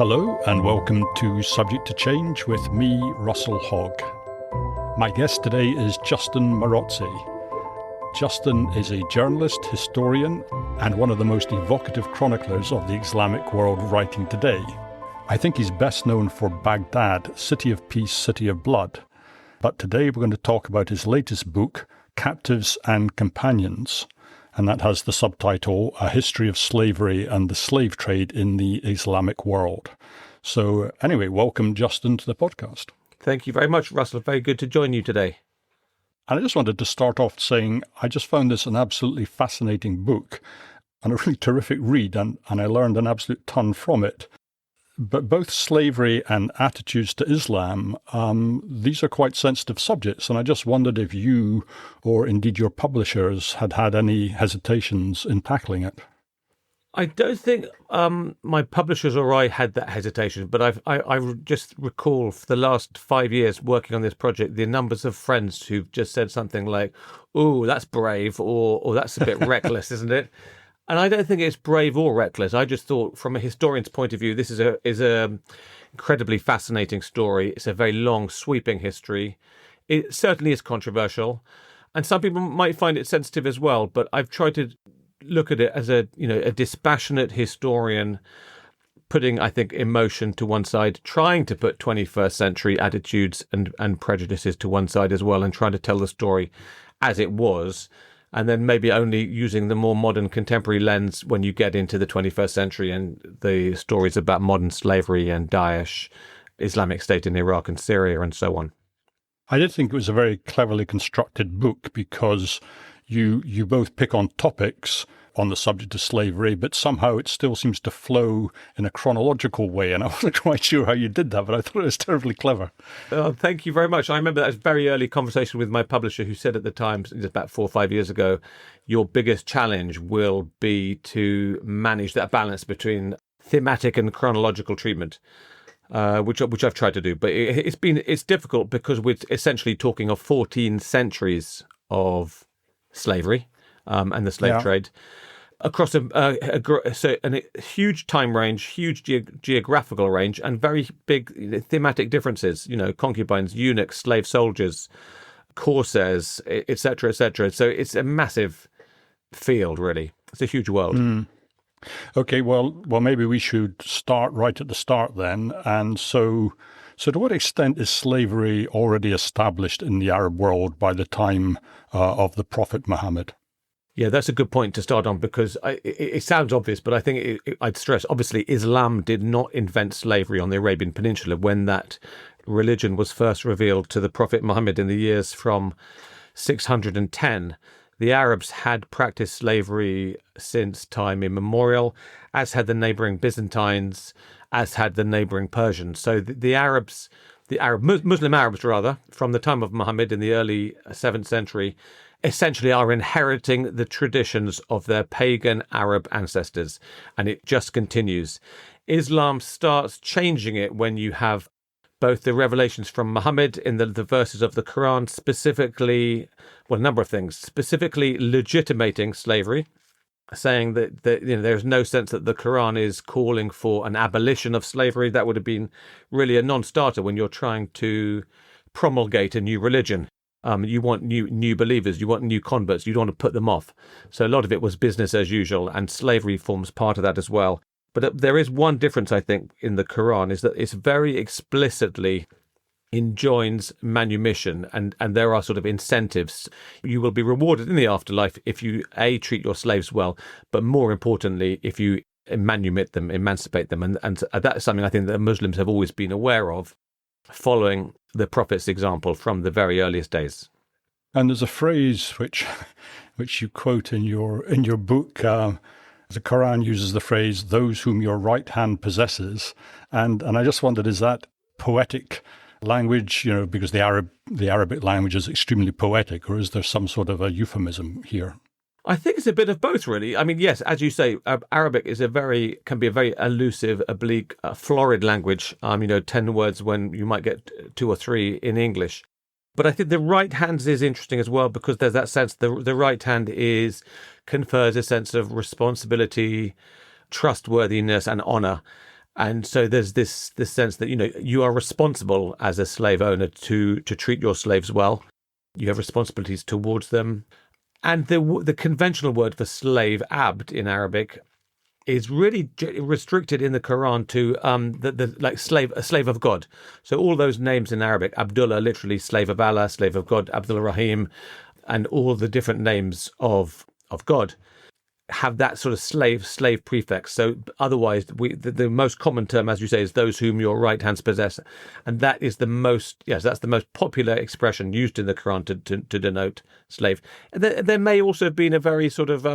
Hello and welcome to Subject to Change with me, Russell Hogg. My guest today is Justin Marozzi. Justin is a journalist, historian, and one of the most evocative chroniclers of the Islamic world writing today. I think he's best known for Baghdad, City of Peace, City of Blood. But today we're going to talk about his latest book, Captives and Companions, and that has the subtitle, A History of Slavery and the Slave Trade in the Islamic World. So anyway, welcome, Justin, to the podcast. Thank you very much, Russell. Very good to join you today. And I just wanted to start off saying I just found this an absolutely fascinating book and a really terrific read, and I learned an absolute ton from it. But both slavery and attitudes to Islam, these are quite sensitive subjects. And I just wondered if you, or indeed your publishers, had any hesitations in tackling it. I don't think my publishers or I had that hesitation, but I just recall for the last 5 years working on this project, the numbers of friends who've just said something like, "Oh, that's brave," or "That's a bit reckless, isn't it?" And I don't think it's brave or reckless. I just thought, from a historian's point of view, this is a incredibly fascinating story. It's a very long, sweeping history. It certainly is controversial, and some people might find it sensitive as well. But I've tried to look at it as a dispassionate historian, putting, I think, emotion to one side, trying to put 21st century attitudes and prejudices to one side as well, and trying to tell the story as it was. And then maybe only using the more modern contemporary lens when you get into the 21st century and the stories about modern slavery and Daesh, Islamic State in Iraq and Syria and so on. I did think it was a very cleverly constructed book because you both pick on topics on the subject of slavery, but somehow it still seems to flow in a chronological way. And I wasn't quite sure how you did that, but I thought it was terribly clever. Thank you very much. I remember that was a very early conversation with my publisher who said at the time, about 4 or 5 years ago, your biggest challenge will be to manage that balance between thematic and chronological treatment, which I've tried to do. But it's difficult because we're essentially talking of 14 centuries of slavery and the slave trade across a huge time range, huge geographical range, and very big thematic differences. Concubines, eunuchs, slave soldiers, corsairs, etc., etc. So it's a massive field, really. It's a huge world. Okay, well, maybe we should start right at the start then. And so to what extent is slavery already established in the Arab world by the time of the Prophet Muhammad? Yeah, that's a good point to start on, because it sounds obvious, but I think I'd stress, obviously, Islam did not invent slavery on the Arabian Peninsula. When that religion was first revealed to the Prophet Muhammad in the years from 610, the Arabs had practiced slavery since time immemorial, as had the neighbouring Byzantines, as had the neighbouring Persians. So Muslim Arabs, from the time of Muhammad in the early 7th century, essentially are inheriting the traditions of their pagan Arab ancestors, and it just continues. Islam starts changing it when you have both the revelations from Muhammad in the verses of the Quran, specifically, a number of things, specifically legitimating slavery, saying that there's no sense that the Quran is calling for an abolition of slavery. That would have been really a non-starter when you're trying to promulgate a new religion. You want new believers, you want new converts, you don't want to put them off. So a lot of it was business as usual, and slavery forms part of that as well. But there is one difference, I think, in the Quran, is that it's very explicitly enjoins manumission, and there are sort of incentives. You will be rewarded in the afterlife if you, treat your slaves well, but more importantly, if you manumit them, emancipate them. And that's something I think that Muslims have always been aware of, following the Prophet's example from the very earliest days. And there's a phrase which you quote in your book. The Quran uses the phrase, "those whom your right hand possesses," and I just wondered, is that poetic language? Because the Arabic language is extremely poetic, or is there some sort of a euphemism here? I think it's a bit of both, really. I mean, yes, as you say, Arabic can be a very elusive, oblique, florid language. 10 words when you might get 2 or 3 in English. But I think the right hand is interesting as well, because there's that sense the right hand confers a sense of responsibility, trustworthiness, and honor. And so there's this sense that, you are responsible as a slave owner to treat your slaves well. You have responsibilities towards them. And the conventional word for slave, abd in Arabic, is really restricted in the Quran to like a slave of God. So all those names in Arabic, Abdullah, literally slave of Allah, slave of God, Abdul Rahim, and all the different names of God have that sort of slave prefix. So otherwise, the most common term, as you say, is those whom your right hands possess, and that is that's the most popular expression used in the Quran to denote slave. There may also have been a very sort of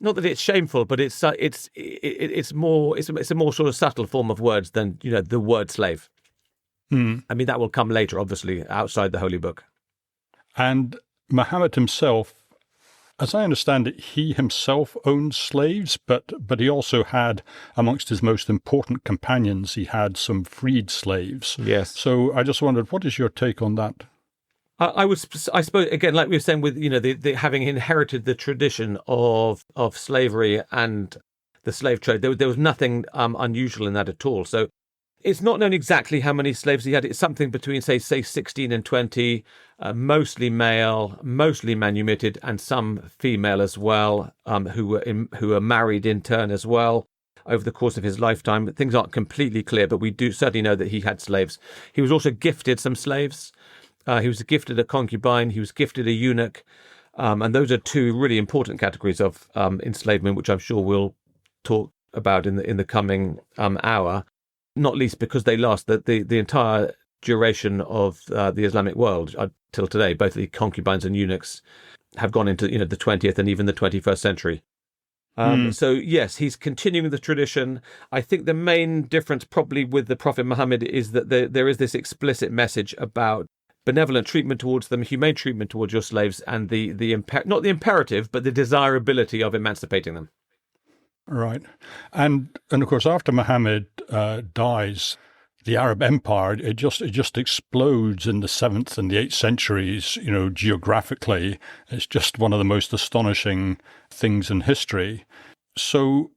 not that it's shameful, but it's a more sort of subtle form of words than the word slave. I mean, that will come later, obviously, outside the Holy Book. And Muhammad himself, as I understand it, he himself owned slaves, but he also had, amongst his most important companions, he had some freed slaves. Yes. So I just wondered, what is your take on that? I suppose, again, like we were saying, with the having inherited the tradition of slavery and the slave trade, there was nothing unusual in that at all. So it's not known exactly how many slaves he had. It's something between, say 16 and 20, mostly male, mostly manumitted, and some female as well, who were married in turn as well over the course of his lifetime. Things aren't completely clear, but we do certainly know that he had slaves. He was also gifted some slaves. He was gifted a concubine. He was gifted a eunuch. And those are two really important categories of enslavement, which I'm sure we'll talk about in the coming hour. Not least because they last the entire duration of the Islamic world till today. Both the concubines and eunuchs have gone into the 20th and even the 21st century. So yes, he's continuing the tradition. I think the main difference probably with the Prophet Muhammad is that there is this explicit message about benevolent treatment towards them, humane treatment towards your slaves, and not the imperative, but the desirability of emancipating them. Right. And of course, after Muhammad dies, the Arab Empire, it just explodes in the 7th and the 8th centuries, geographically. It's just one of the most astonishing things in history. So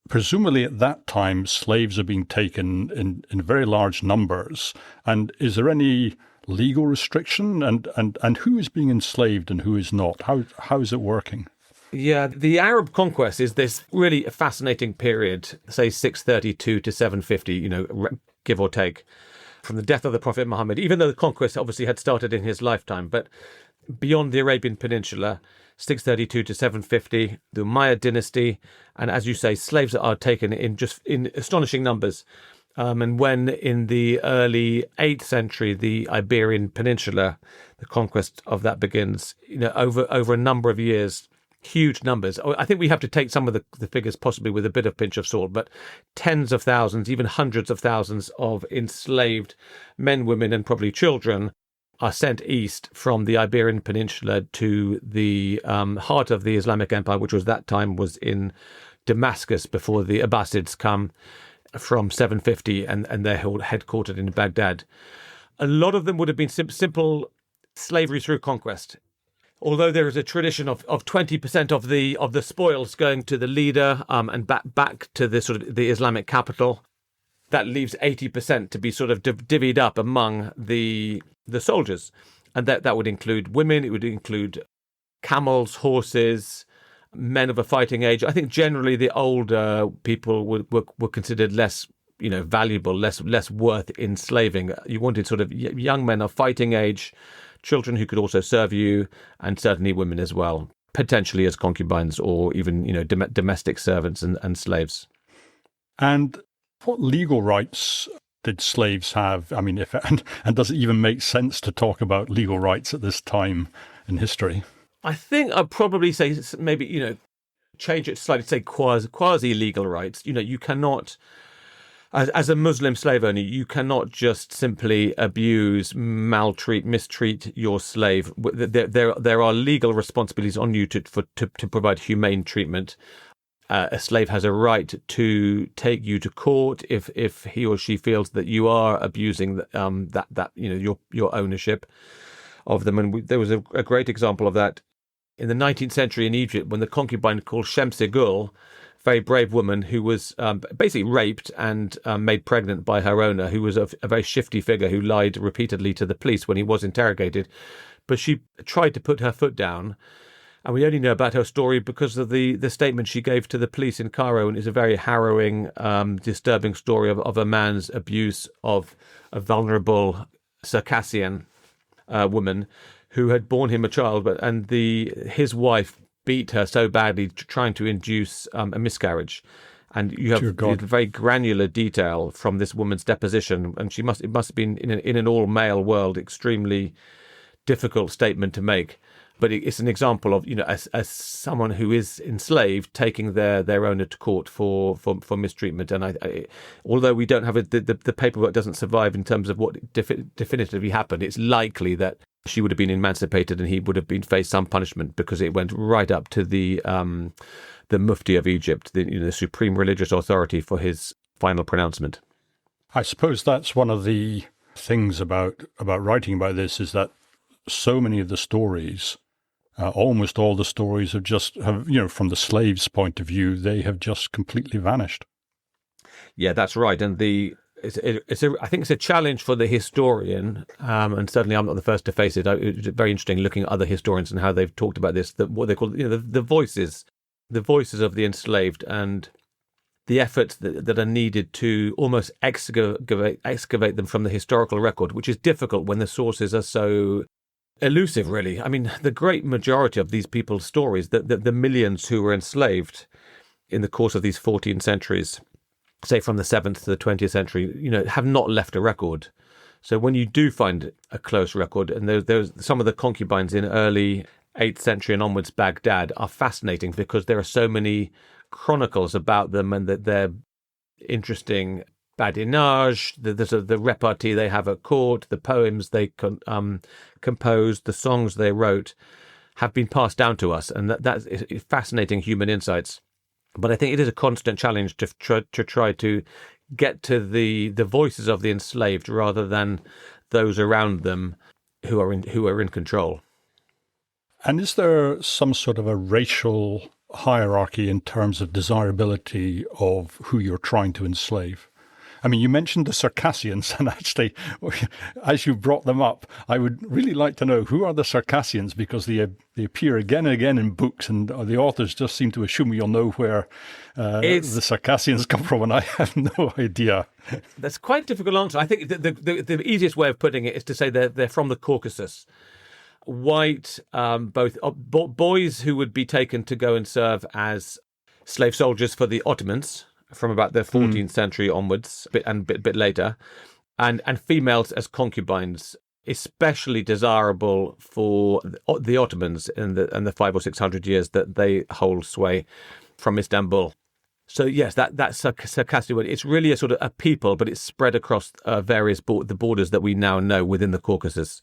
presumably at that time, slaves are being taken in very large numbers. And is there any legal restriction? And who is being enslaved and who is not? How is it working? Yeah, the Arab conquest is this really fascinating period, say 632 to 750, give or take, from the death of the Prophet Muhammad, even though the conquest obviously had started in his lifetime. But beyond the Arabian Peninsula, 632 to 750, the Umayyad dynasty, and as you say, slaves are taken in astonishing numbers. And when in the early 8th century, the Iberian Peninsula, the conquest of that begins, over a number of years, huge numbers. I think we have to take some of the figures possibly with a bit of pinch of salt, but tens of thousands, even hundreds of thousands of enslaved men, women, and probably children are sent east from the Iberian Peninsula to the heart of the Islamic Empire, which was in Damascus before the Abbasids come from 750 and they're headquartered in Baghdad. A lot of them would have been simple slavery through conquest. Although there is a tradition of 20% of the spoils going to the leader and back to the sort of the Islamic capital, that leaves 80% to be sort of divvied up among the soldiers, and that would include women. It would include camels, horses, men of a fighting age. I think generally the older people were considered less valuable, less worth enslaving. You wanted sort of young men of fighting age, children who could also serve you, and certainly women as well, potentially as concubines or even domestic servants and slaves. And what legal rights did slaves have? I mean, and does it even make sense to talk about legal rights at this time in history? I think I'd probably say maybe change it slightly, say quasi legal rights. You cannot. As a Muslim slave owner, you cannot just simply abuse, mistreat your slave. There are legal responsibilities on you to provide humane treatment. A slave has a right to take you to court if he or she feels that you are abusing your ownership of them. And there was a great example of that in the 19th century in Egypt when the concubine called Shamsigul very brave woman who was basically raped and made pregnant by her owner, who was a very shifty figure who lied repeatedly to the police when he was interrogated. But she tried to put her foot down. And we only know about her story because of the statement she gave to the police in Cairo, and it's a very harrowing, disturbing story of a man's abuse of a vulnerable Circassian woman who had borne him a child, and his wife beat her so badly trying to induce a miscarriage. And you have very granular detail from this woman's deposition, and it must have been in an all-male world extremely difficult statement to make. But it's an example of, as someone who is enslaved taking their owner to court for mistreatment. And although we don't have the paperwork doesn't survive in terms of what definitively happened, it's likely that she would have been emancipated and he would have been faced some punishment, because it went right up to the Mufti of Egypt, the supreme religious authority, for his final pronouncement. I suppose that's one of the things about writing about this, is that so many of the stories, almost all the stories have from the slaves' point of view, they have just completely vanished. Yeah, that's right. And I think it's a challenge for the historian, and certainly I'm not the first to face it. It's very interesting looking at other historians and how they've talked about this, what they call the voices of the enslaved, and the efforts that are needed to almost excavate them from the historical record, which is difficult when the sources are so elusive, really. I mean, the great majority of these people's stories, the millions who were enslaved in the course of these 14 centuries, say from the 7th to the 20th century, have not left a record. So when you do find a close record, and there's some of the concubines in early 8th century and onwards Baghdad are fascinating, because there are so many chronicles about them, and that they're interesting badinage, the repartee they have at court, the poems they composed, the songs they wrote, have been passed down to us, and that's fascinating human insights. But I think it is a constant challenge to try to get to the voices of the enslaved rather than those around them who are in control. And is there some sort of a racial hierarchy in terms of desirability of who you're trying to enslave? I mean, you mentioned the Circassians, and actually, as you brought them up, I would really like to know, who are the Circassians, because they appear again and again in books, and the authors just seem to assume you'll know where the Circassians come from, and I have no idea. That's quite a difficult answer. I think the easiest way of putting it is to say they're from the Caucasus. White, both boys who would be taken to go and serve as slave soldiers for the Ottomans from about the 14th century onwards, a bit later, and females as concubines, especially desirable for the Ottomans in the 500 or 600 years that they hold sway from Istanbul. So yes, that's Circassian. It's really a sort of a people, but it's spread across various the borders that we now know within the Caucasus.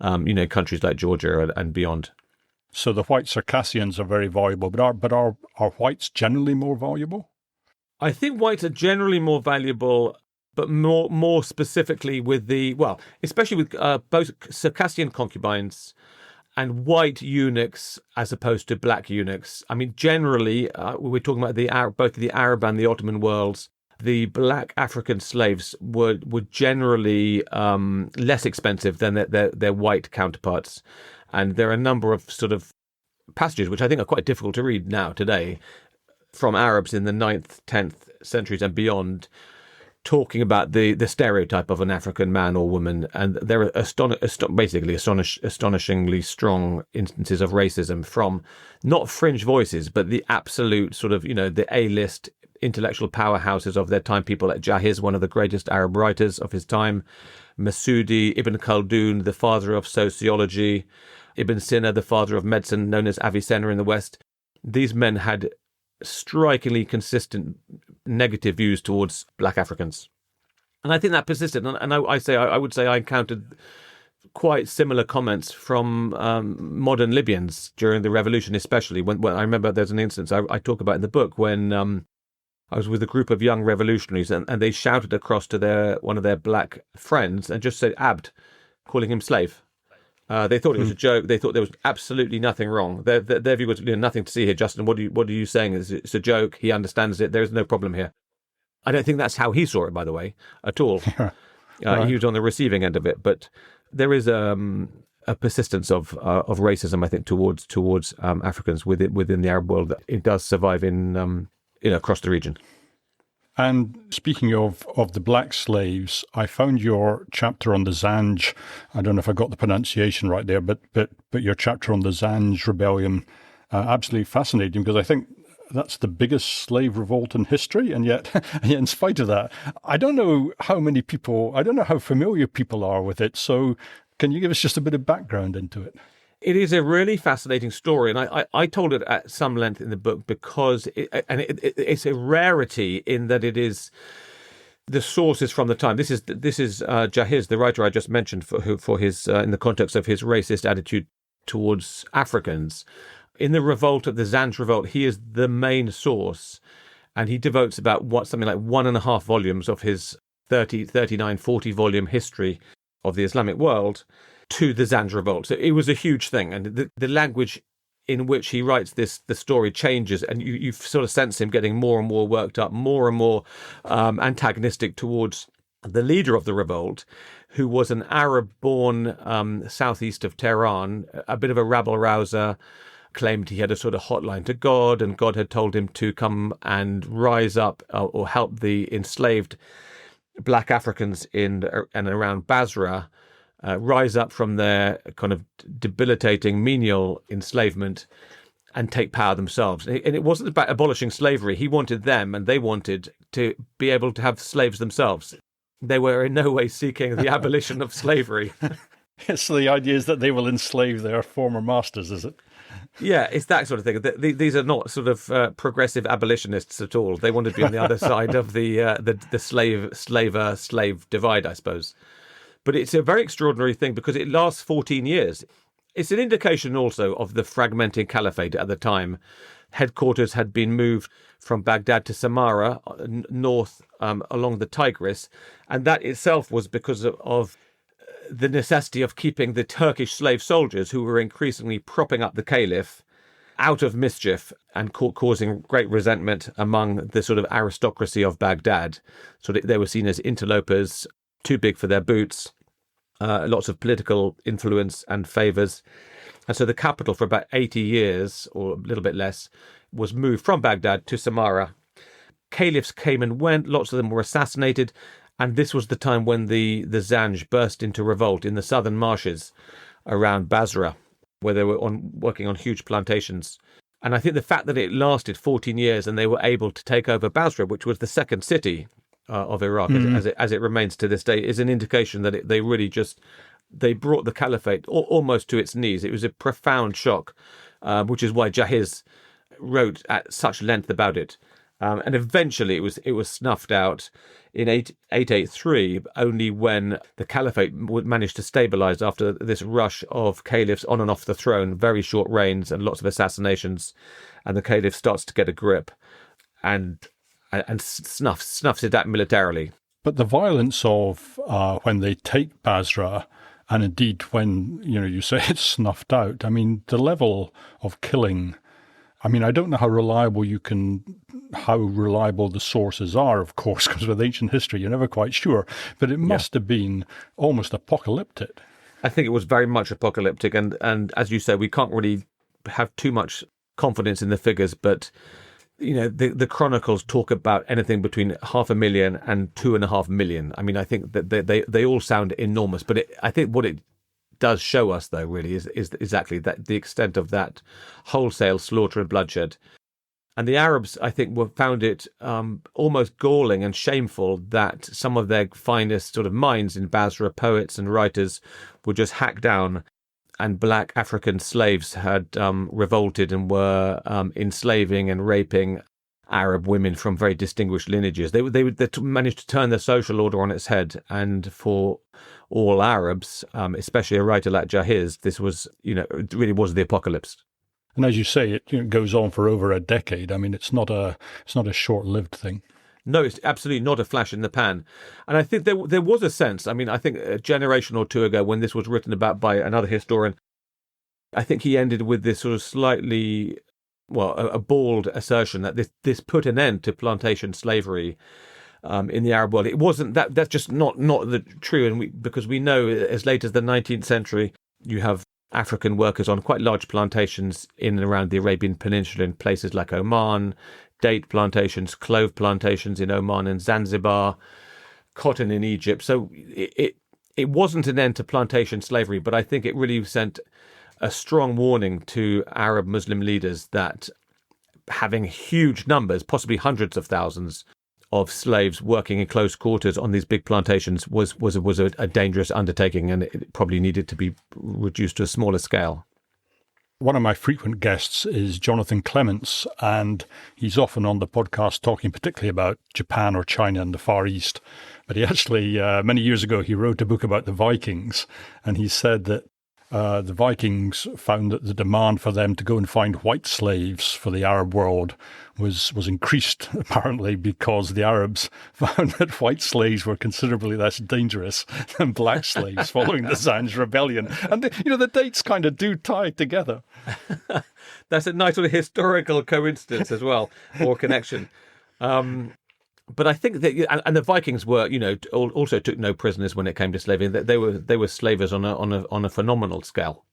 Countries like Georgia and beyond. So the white Circassians are very valuable, but are whites generally more valuable? I think whites are generally more valuable, but more specifically especially with both Circassian concubines and white eunuchs as opposed to black eunuchs. I mean, generally, we're talking about both the Arab and the Ottoman worlds. The black African slaves were generally less expensive than their white counterparts. And there are a number of sort of passages which I think are quite difficult to read now today from Arabs in the 9th, 10th centuries and beyond, talking about the stereotype of an African man or woman. And there are astonishingly strong instances of racism from not fringe voices, but the absolute sort of, the A-list intellectual powerhouses of their time, people like Jahiz, one of the greatest Arab writers of his time, Masudi, Ibn Khaldun, the father of sociology, Ibn Sina, the father of medicine, known as Avicenna in the West. These men had strikingly consistent negative views towards black Africans. And I think that persisted. And I would say I encountered quite similar comments from modern Libyans during the revolution, especially when I remember there's an instance I talk about in the book when I was with a group of young revolutionaries and they shouted across to one of their black friends and just said Abd, calling him slave. They thought it was a joke. They thought there was absolutely nothing wrong. Their view was, nothing to see here. Justin, what are you saying? It's a joke. He understands it. There is no problem here. I don't think that's how he saw it, by the way, at all. Right. He was on the receiving end of it. But there is a persistence of racism, I think, towards Africans within the Arab world. It does survive in across the region. And speaking of the black slaves, I found your chapter on the Zanj. I don't know if I got the pronunciation right there, but your chapter on the Zanj Rebellion absolutely fascinating, because I think that's the biggest slave revolt in history, and yet in spite of that, I don't know how familiar people are with it. So can you give us just a bit of background into it? It is a really fascinating story, and I told it at some length in the book because it's a rarity in that it is the sources from the time. This is Jahiz, the writer I just mentioned, for his in the context of his racist attitude towards Africans. In the revolt of the Zanj Revolt, he is the main source, and he devotes about something like 1.5 volumes of his 40 volume history of the Islamic world to the Zanj Revolt. So it was a huge thing, and the language in which he writes the story changes, and you sort of sense him getting more and more worked up, more and more antagonistic towards the leader of the revolt, who was an Arab-born southeast of Tehran, a bit of a rabble-rouser, claimed he had a sort of hotline to God, and God had told him to come and rise up or help the enslaved black Africans in and around Basra rise up from their kind of debilitating menial enslavement and take power themselves. And it wasn't about abolishing slavery. He wanted them, and they wanted to be able to have slaves themselves. They were in no way seeking the abolition of slavery. So the idea is that they will enslave their former masters, is it? Yeah, it's that sort of thing. These are not sort of progressive abolitionists at all. They want to be on the other side of the slave divide, I suppose. But it's a very extraordinary thing because it lasts 14 years. It's an indication also of the fragmenting caliphate at the time. Headquarters had been moved from Baghdad to Samarra, north along the Tigris, and that itself was because of the necessity of keeping the Turkish slave soldiers, who were increasingly propping up the caliph, out of mischief and causing great resentment among the sort of aristocracy of Baghdad. So they were seen as interlopers, too big for their boots, lots of political influence and favours. And so the capital for about 80 years, or a little bit less, was moved from Baghdad to Samarra. Caliphs came and went, lots of them were assassinated, and this was the time when the Zanj burst into revolt in the southern marshes around Basra, where they were working on huge plantations. And I think the fact that it lasted 14 years and they were able to take over Basra, which was the second city of Iraq, as it remains to this day, is an indication that they brought the caliphate almost to its knees. It was a profound shock, which is why Jahiz wrote at such length about it. And eventually it was snuffed out in 883, only when the caliphate managed to stabilize after this rush of caliphs on and off the throne, very short reigns and lots of assassinations, and the caliph starts to get a grip and snuffs it out militarily. But the violence of when they take Basra, and indeed when you say it's snuffed out, I mean, the level of killing. I mean, I don't know how reliable the sources are, of course, because with ancient history, you're never quite sure. But it must have been almost apocalyptic. I think it was very much apocalyptic. And as you said, we can't really have too much confidence in the figures. But, the chronicles talk about anything between 500,000 and 2.5 million. I mean, I think that they all sound enormous. But I think what it does show us, though, really is exactly that, the extent of that wholesale slaughter and bloodshed. And the Arabs, I think, found it almost galling and shameful that some of their finest sort of minds in Basra, poets and writers, were just hacked down, and black African slaves had revolted and were enslaving and raping Arab women from very distinguished lineages. They managed to turn the social order on its head, and for all Arabs, especially a writer like Jahiz, this was, it really was the apocalypse. And as you say, it goes on for over a decade. I mean, it's not a short-lived thing. No, it's absolutely not a flash in the pan. And I think there was a sense, I mean, I think a generation or two ago when this was written about by another historian, I think he ended with this sort of slightly, well, a bald assertion that this put an end to plantation slavery in the Arab world. It wasn't that. That's just not the true. And because we know as late as the 19th century, you have African workers on quite large plantations in and around the Arabian Peninsula in places like Oman, date plantations, clove plantations in Oman and Zanzibar, cotton in Egypt. So it wasn't an end to plantation slavery, but I think it really sent a strong warning to Arab Muslim leaders that having huge numbers, possibly hundreds of thousands of slaves working in close quarters on these big plantations was a dangerous undertaking, and it probably needed to be reduced to a smaller scale. One of my frequent guests is Jonathan Clements, and he's often on the podcast talking particularly about Japan or China and the Far East. But he actually, many years ago, he wrote a book about the Vikings, and he said that the Vikings found that the demand for them to go and find white slaves for the Arab world was increased, apparently, because the Arabs found that white slaves were considerably less dangerous than black slaves following the Zanj Rebellion. And, the dates kind of do tie together. That's a nice sort of historical coincidence as well, or connection. But I think that, and the Vikings were, also took no prisoners when it came to slavery. They were slavers on a phenomenal scale.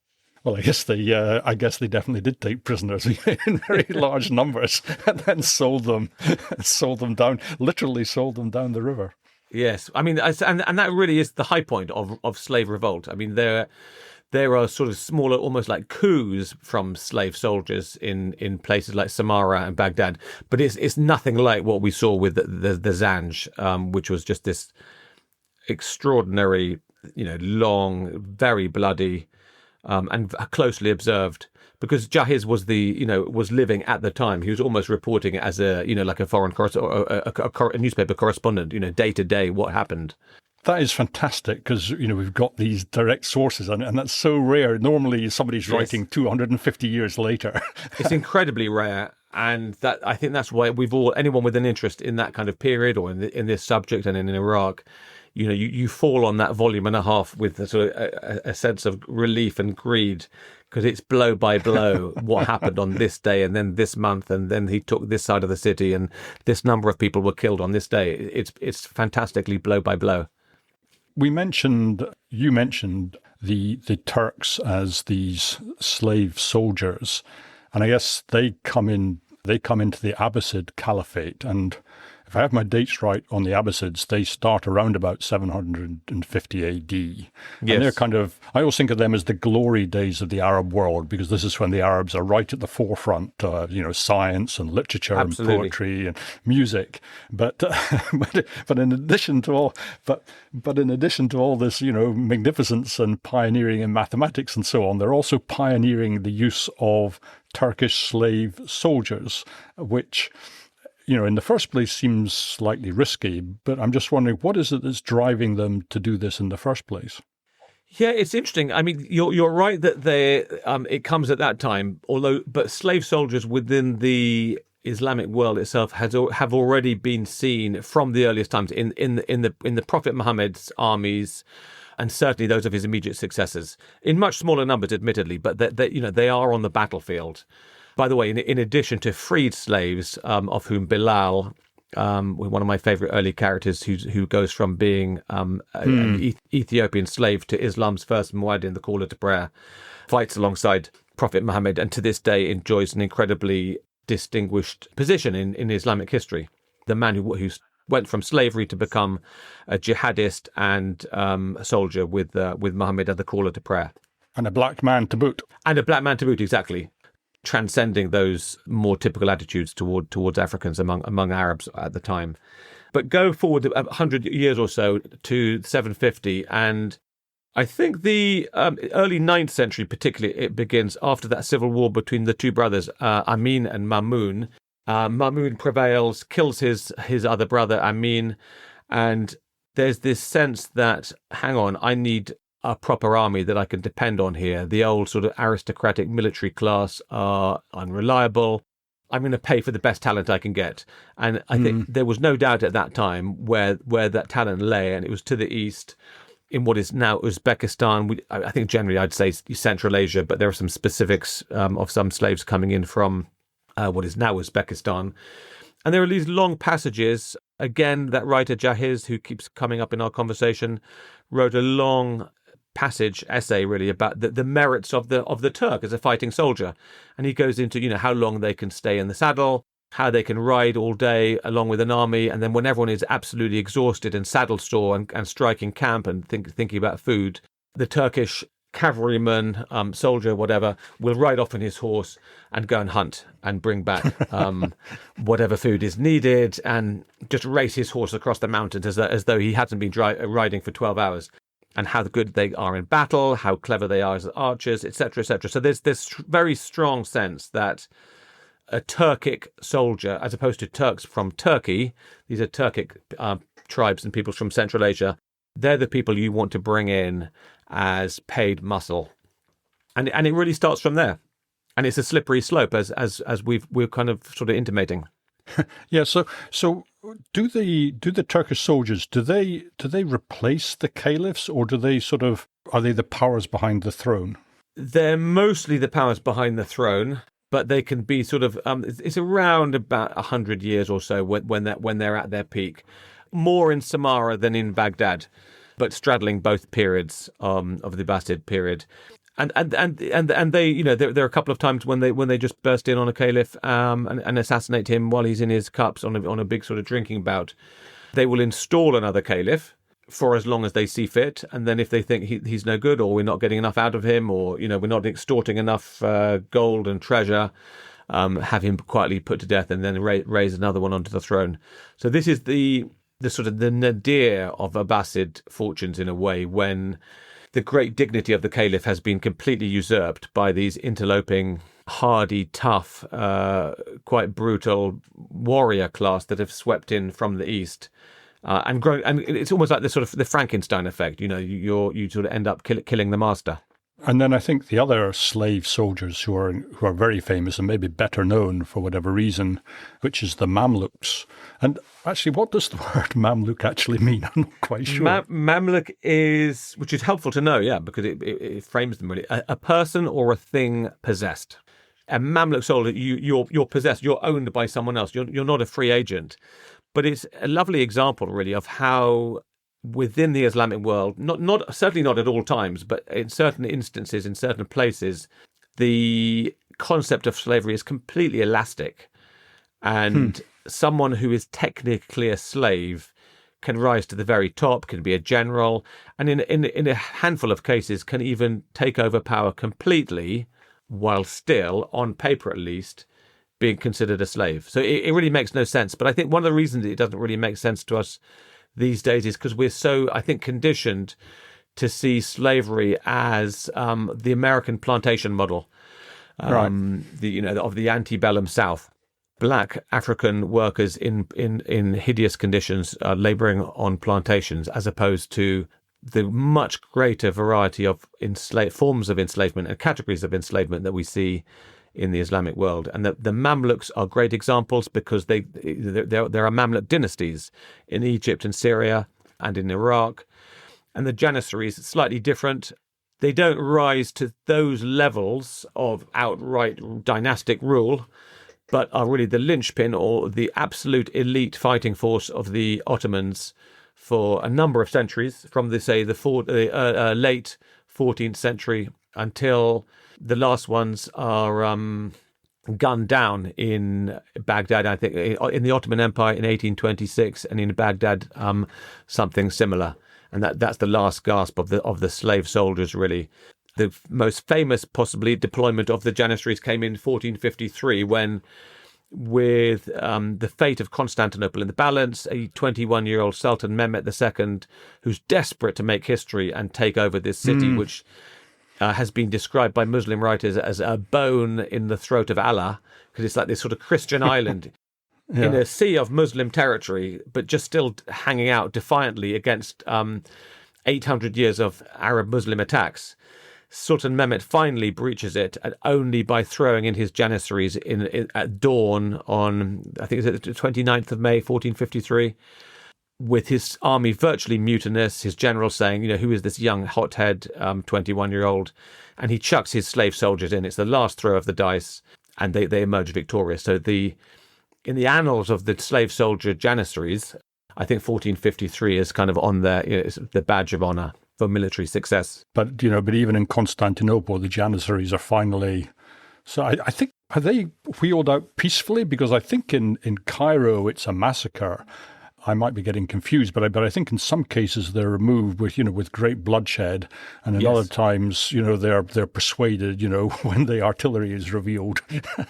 Well, I guess they definitely did take prisoners in very large numbers, and then sold them down the river. Yes, I mean, and that really is the high point of slave revolt. I mean, there are sort of smaller, almost like coups from slave soldiers in places like Samarra and Baghdad, but it's nothing like what we saw with the Zanj, which was just this extraordinary, long, very bloody, and closely observed. Because Jahiz was was living at the time. He was almost reporting it as like a foreign a newspaper correspondent, day to day what happened. That is fantastic because, we've got these direct sources and that's so rare. Normally somebody's writing 250 years later. It's incredibly rare. And I think that's why anyone with an interest in that kind of period or in this subject and in Iraq, you fall on that volume and a half with a sort of a sense of relief and greed, because it's blow by blow what happened on this day and then this month, and then he took this side of the city and this number of people were killed on this day. It's fantastically blow by blow. You mentioned the Turks as these slave soldiers, and I guess they come into the Abbasid Caliphate, and if I have my dates right on the Abbasids, they start around about 750 AD. Yes. And they're kind of, I always think of them as the glory days of the Arab world, because this is when the Arabs are right at the forefront, science and literature Absolutely. and poetry and music. But in addition to all this, magnificence and pioneering in mathematics and so on, they're also pioneering the use of Turkish slave soldiers, which, in the first place seems slightly risky, but I'm just wondering, what is it that's driving them to do this in the first place? Yeah, it's interesting. I mean, you're right that it comes at that time, but slave soldiers within the Islamic world itself have already been seen from the earliest times in the Prophet Muhammad's armies, and certainly those of his immediate successors, in much smaller numbers, admittedly, but they are on the battlefield. By the way, in addition to freed slaves, of whom Bilal, one of my favorite early characters, who goes from being an Ethiopian slave to Islam's first muezzin, the caller to prayer, fights alongside Prophet Muhammad, and to this day enjoys an incredibly distinguished position in Islamic history. The man who went from slavery to become a jihadist and a soldier with Muhammad and the caller to prayer. And a black man to boot. Exactly. Transcending those more typical attitudes towards Africans among Arabs at the time. But go forward 100 years or so to 750, and I think the early 9th century particularly, it begins after that civil war between the two brothers, Amin and Mamun. Mamun prevails, kills his other brother, Amin, and there's this sense that, hang on, I need a proper army that I can depend on here. The old sort of aristocratic military class are unreliable. I'm going to pay for the best talent I can get. And I think there was no doubt at that time where that talent lay, and it was to the east in what is now Uzbekistan. I think generally I'd say Central Asia, but there are some specifics of some slaves coming in from what is now Uzbekistan. And there are these long passages. Again, that writer Jahiz, who keeps coming up in our conversation, wrote a long essay really about the merits of the Turk as a fighting soldier. And he goes into, how long they can stay in the saddle, how they can ride all day along with an army, and then when everyone is absolutely exhausted and saddle sore and striking camp and thinking about food, the Turkish cavalryman, soldier, whatever, will ride off on his horse and go and hunt and bring back whatever food is needed, and just race his horse across the mountains as though he hadn't been riding for 12 hours. And how good they are in battle, how clever they are as archers, etc., etc. So there's this very strong sense that a Turkic soldier, as opposed to Turks from Turkey, these are Turkic tribes and peoples from Central Asia, they're the people you want to bring in as paid muscle. And it really starts from there. And it's a slippery slope, as we're kind of sort of intimating. Yeah, so do the Turkish soldiers, do they replace the caliphs, or are they the powers behind the throne? They're mostly the powers behind the throne, but they can be sort of it's around about 100 years or so when they're at their peak, more in Samarra than in Baghdad, but straddling both periods of the Abbasid period. And they, there are a couple of times when they just burst in on a caliph and assassinate him while he's in his cups on a big sort of drinking bout. They will install another caliph for as long as they see fit, and then if they think he's no good, or we're not getting enough out of him, or we're not extorting enough gold and treasure, have him quietly put to death, and then raise another one onto the throne. So this is the sort of the nadir of Abbasid fortunes in a way, when the great dignity of the caliph has been completely usurped by these interloping, hardy, tough, quite brutal warrior class that have swept in from the east. And grown, and it's almost like the sort of the Frankenstein effect. You sort of end up killing the master. And then I think the other slave soldiers who are very famous and maybe better known for whatever reason, which is the Mamluks. And actually, what does the word Mamluk actually mean? I'm not quite sure. Mamluk is, which is helpful to know, yeah, because it frames them really, a person or a thing possessed. A Mamluk soldier, you're possessed, you're owned by someone else. You're not a free agent. But it's a lovely example, really, of how within the Islamic world, not certainly not at all times, but in certain instances, in certain places, the concept of slavery is completely elastic. And someone who is technically a slave can rise to the very top, can be a general, and in a handful of cases can even take over power completely, while still, on paper at least, being considered a slave. So it really makes no sense. But I think one of the reasons it doesn't really make sense to us these days is because we're so, I think, conditioned to see slavery as the American plantation model, right. Of the antebellum South. Black African workers in hideous conditions laboring on plantations, as opposed to the much greater variety of forms of enslavement and categories of enslavement that we see in the Islamic world. And the Mamluks are great examples because there are Mamluk dynasties in Egypt and Syria and in Iraq. And the Janissaries are slightly different. They don't rise to those levels of outright dynastic rule, but are really the linchpin or the absolute elite fighting force of the Ottomans for a number of centuries, from the late 14th century until the last ones are gunned down in Baghdad, I think, in the Ottoman Empire in 1826, and in Baghdad, something similar. And that's the last gasp of the slave soldiers, really. The most famous, possibly, deployment of the Janissaries came in 1453, when, with the fate of Constantinople in the balance, a 21-year-old Sultan Mehmet II, who's desperate to make history and take over this city, which has been described by Muslim writers as a bone in the throat of Allah, because it's like this sort of Christian island in a sea of Muslim territory, but just still hanging out defiantly against 800 years of Arab-Muslim attacks. Sultan Mehmet finally breaches it, and only by throwing in his janissaries at dawn on, I think it's the 29th of May, 1453, with his army virtually mutinous, his general saying, who is this young hothead, 21-year-old? And he chucks his slave soldiers in. It's the last throw of the dice, and they emerge victorious. So in the annals of the slave soldier janissaries, I think 1453 is kind of on there, it's the badge of honor for military success. But even in Constantinople, the janissaries are finally... So I think, are they wheeled out peacefully? Because I think in Cairo, it's a massacre. I might be getting confused, but I think in some cases they're removed with great bloodshed, and in other times, they're persuaded, when the artillery is revealed.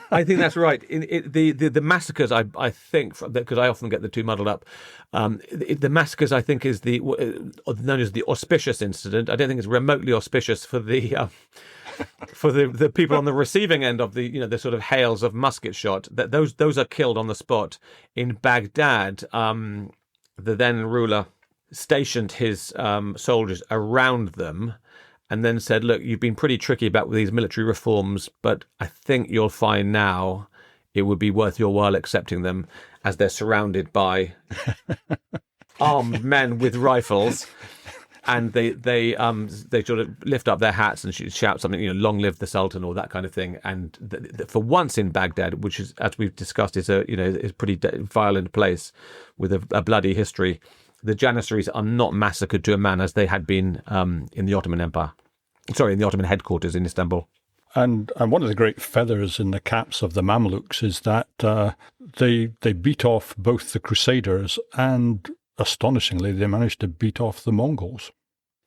I think that's right. The massacres, I think, because I often get the two muddled up. The massacres, I think, is known as the auspicious incident. I don't think it's remotely auspicious for the people on the receiving end of the sort of hails of musket shot. That those are killed on the spot. In Baghdad, the then ruler stationed his soldiers around them, and then said, "Look, you've been pretty tricky about these military reforms, but I think you'll find now it would be worth your while accepting them," as they're surrounded by armed men with rifles. And they sort of lift up their hats and shout something, "Long live the Sultan," or that kind of thing. And for once in Baghdad, which is, as we've discussed, is a pretty violent place with a bloody history, the janissaries are not massacred to a man as they had been in the Ottoman Empire. Sorry, in the Ottoman headquarters in Istanbul. And one of the great feathers in the caps of the Mamluks is that they beat off both the Crusaders and, astonishingly, they managed to beat off the Mongols.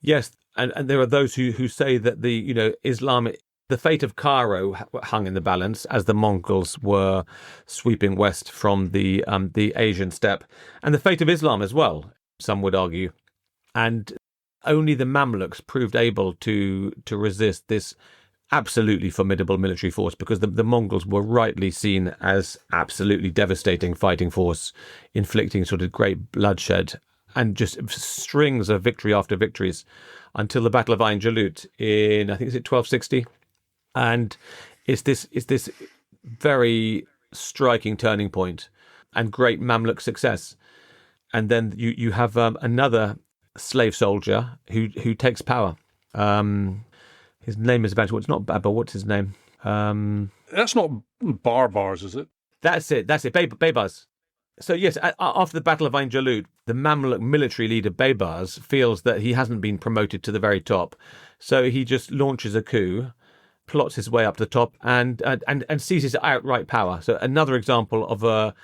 Yes, and there are those who say that the fate of Cairo hung in the balance as the Mongols were sweeping west from the Asian steppe, and the fate of Islam as well, some would argue. And only the Mamluks proved able to resist this absolutely formidable military force, because the Mongols were rightly seen as absolutely devastating fighting force, inflicting sort of great bloodshed and just strings of victory after victories until the Battle of Ain Jalut in, I think, is it 1260? And it's this very striking turning point and great Mamluk success. And then you have another slave soldier who takes power. His name is it's not Baba. What's his name? That's not Barbars, is it? That's it. Baybars. So yes, after the Battle of Ain Jalut, the Mamluk military leader Baybars feels that he hasn't been promoted to the very top, so he just launches a coup, plots his way up to the top, and seizes outright power. So another example of a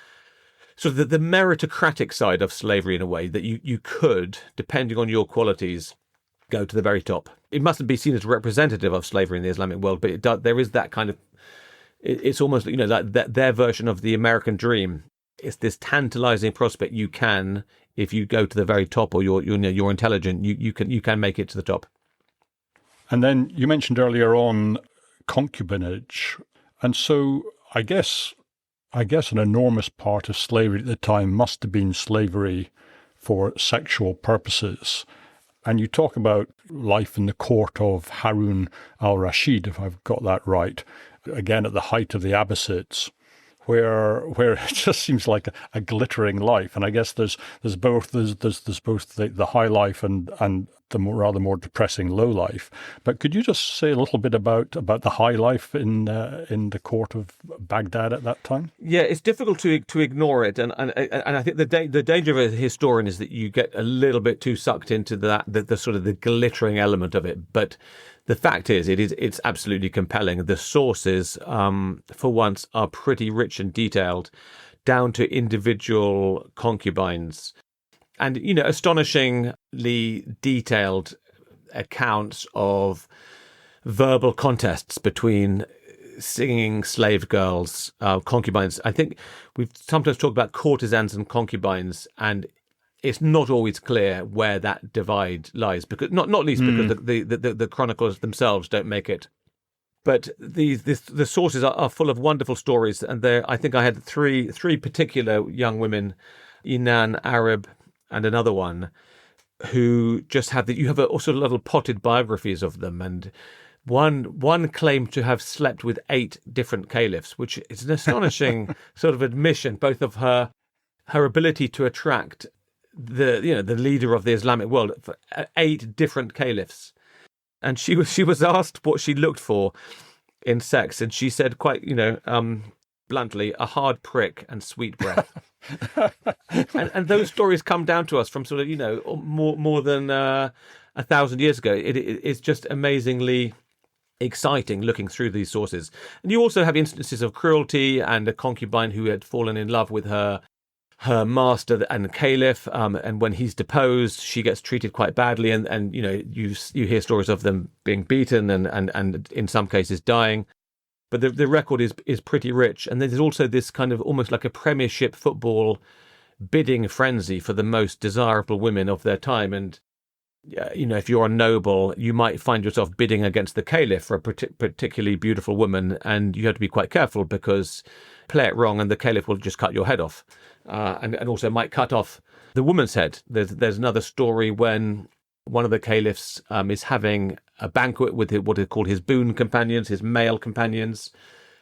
sort of the meritocratic side of slavery, in a way that you could, depending on your qualities, go to the very top. It mustn't be seen as representative of slavery in the Islamic world, but there is that kind of. It's almost like their version of the American dream. It's this tantalizing prospect you can, if you go to the very top, or you're intelligent, you can make it to the top. And then you mentioned earlier on concubinage, and so I guess an enormous part of slavery at the time must have been slavery for sexual purposes. And you talk about life in the court of Harun al-Rashid, if I've got that right, again at the height of the Abbasids, where it just seems like a glittering life. And I guess there's both the high life and the rather more depressing low life. But could you just say a little bit about the high life in the court of Baghdad at that time? Yeah, it's difficult to ignore it, and I think the danger of a historian is that you get a little bit too sucked into the sort of the glittering element of it. But the fact is, it's absolutely compelling. The sources, for once, are pretty rich and detailed, down to individual concubines, and astonishingly detailed accounts of verbal contests between singing slave girls, concubines. I think we've sometimes talked about courtesans and concubines, and it's not always clear where that divide lies, because not least because the chroniclers themselves don't make it. But the sources are full of wonderful stories, and I think I had three particular young women, Inan, Arab, and another one, who just have you have also little potted biographies of them, and One claimed to have slept with 8 different caliphs, which is an astonishing sort of admission, both of her ability to attract the leader of the Islamic world for 8 different caliphs. And she was asked what she looked for in sex, and she said quite bluntly, a hard prick and sweet breath. and those stories come down to us from sort of more than 1,000 years ago. It's just amazingly exciting looking through these sources. And you also have instances of cruelty and a concubine who had fallen in love with her master and caliph, and when he's deposed, she gets treated quite badly, and you hear stories of them being beaten and in some cases dying. But the record is pretty rich, and there's also this kind of almost like a Premiership football bidding frenzy for the most desirable women of their time. And if you're a noble, you might find yourself bidding against the caliph for a particularly beautiful woman, and you have to be quite careful because play it wrong and the caliph will just cut your head off, and also might cut off the woman's head. There's another story when one of the caliphs is having a banquet with what are called his boon companions, his male companions.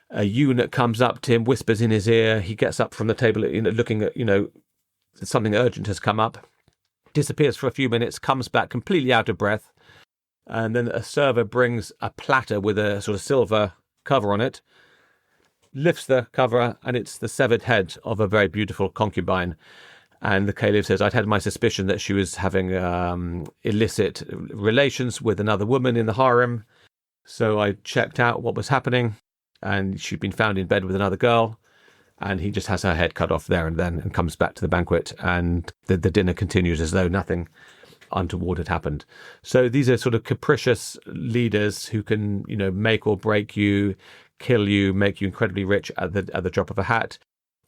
A eunuch comes up to him, whispers in his ear. He gets up from the table, looking at, something urgent has come up, disappears for a few minutes, comes back completely out of breath. And then a server brings a platter with a sort of silver cover on it, lifts the cover, and it's the severed head of a very beautiful concubine. And the caliph says, I'd had my suspicion that she was having illicit relations with another woman in the harem. So I checked out what was happening, and she'd been found in bed with another girl. And he just has her head cut off there and then and comes back to the banquet. And the dinner continues as though nothing untoward had happened. So these are sort of capricious leaders who can, make or break you, kill you, make you incredibly rich at the drop of a hat.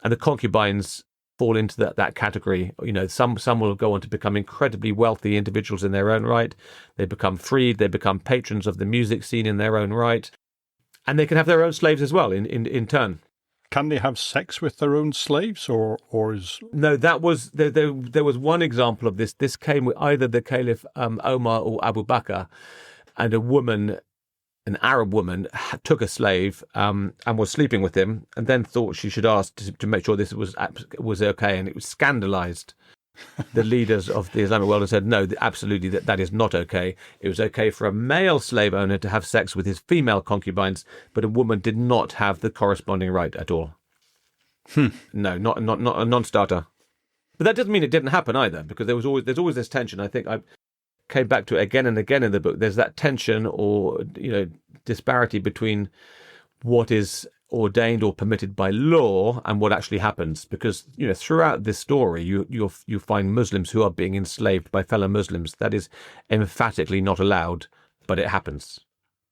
And the concubines fall into that category. Some will go on to become incredibly wealthy individuals in their own right. They become freed. They become patrons of the music scene in their own right, and they can have their own slaves as well. In turn, can they have sex with their own slaves, or is no? That was there was one example of this. This came with either the Caliph Omar or Abu Bakr, and a woman. An Arab woman took a slave and was sleeping with him, and then thought she should ask to make sure this was okay, and it was scandalized the leaders of the Islamic world and said, no, absolutely, that is not okay. It was okay for a male slave owner to have sex with his female concubines, but a woman did not have the corresponding right at all. No, not a non-starter. But that doesn't mean it didn't happen either, because there's always this tension. I think I came back to it again and again in the book. There's that tension or disparity between what is ordained or permitted by law and what actually happens, because throughout this story you find Muslims who are being enslaved by fellow Muslims. That is emphatically not allowed, but it happens.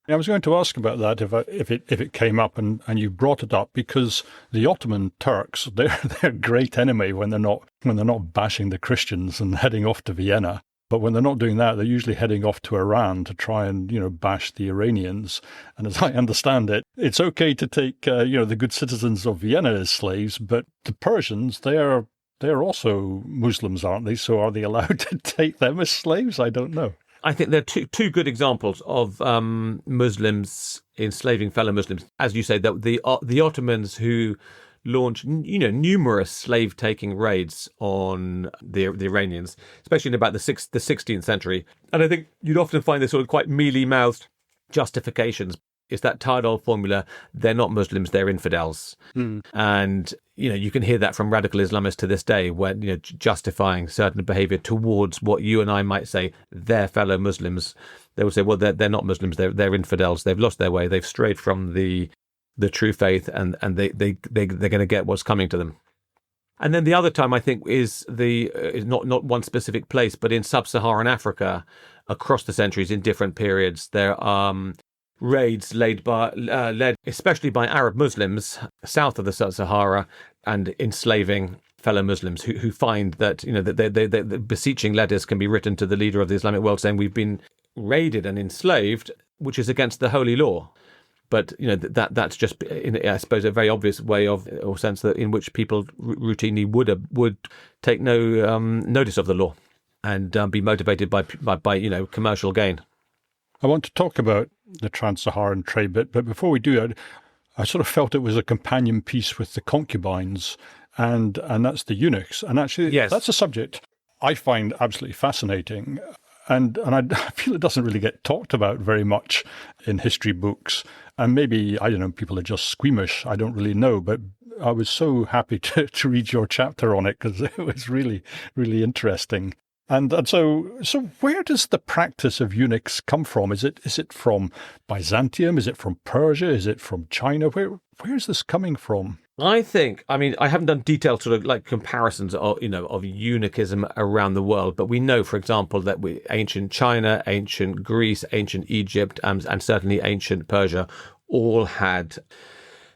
I was going to ask about that if it came up, and you brought it up because the Ottoman Turks, they're a great enemy when they're not bashing the Christians and heading off to Vienna. But when they're not doing that, they're usually heading off to Iran to try and, bash the Iranians. And as I understand it, it's okay to take, the good citizens of Vienna as slaves, but the Persians, they're also Muslims, aren't they? So are they allowed to take them as slaves? I don't know. I think there are two good examples of Muslims enslaving fellow Muslims. As you say, that the Ottomans who launched numerous slave-taking raids on the Iranians, especially in about the 16th century. And I think you'd often find this sort of quite mealy-mouthed justifications. It's that tired-old formula, they're not Muslims, they're infidels. And, you can hear that from radical Islamists to this day, when, justifying certain behavior towards what you and I might say, their fellow Muslims. They will say, well, they're not Muslims, they're infidels, they've lost their way, they've strayed from the true faith, and they're going to get what's coming to them. And then the other time, I think, is not one specific place, but in sub-Saharan Africa, across the centuries, in different periods, there are raids led especially by Arab Muslims south of the Sahara, and enslaving fellow Muslims who find that the beseeching letters can be written to the leader of the Islamic world saying we've been raided and enslaved, which is against the holy law. But that's just, I suppose, a very obvious way or sense that in which people routinely would take no notice of the law and be motivated by commercial gain. I want to talk about the trans-Saharan trade bit, but before we do that, I sort of felt it was a companion piece with the concubines, and that's the eunuchs. And actually, Yes. That's a subject I find absolutely fascinating. And I feel it doesn't really get talked about very much in history books. And maybe, I don't know, people are just squeamish. I don't really know. But I was so happy to read your chapter on it because it was really, really interesting. And so where does the practice of eunuchs come from? Is it from Byzantium? Is it from Persia? Is it from China? Where is this coming from? I haven't done detailed sort of like comparisons of eunuchism around the world, but we know, for example, that ancient China, ancient Greece, ancient Egypt, and certainly ancient Persia all had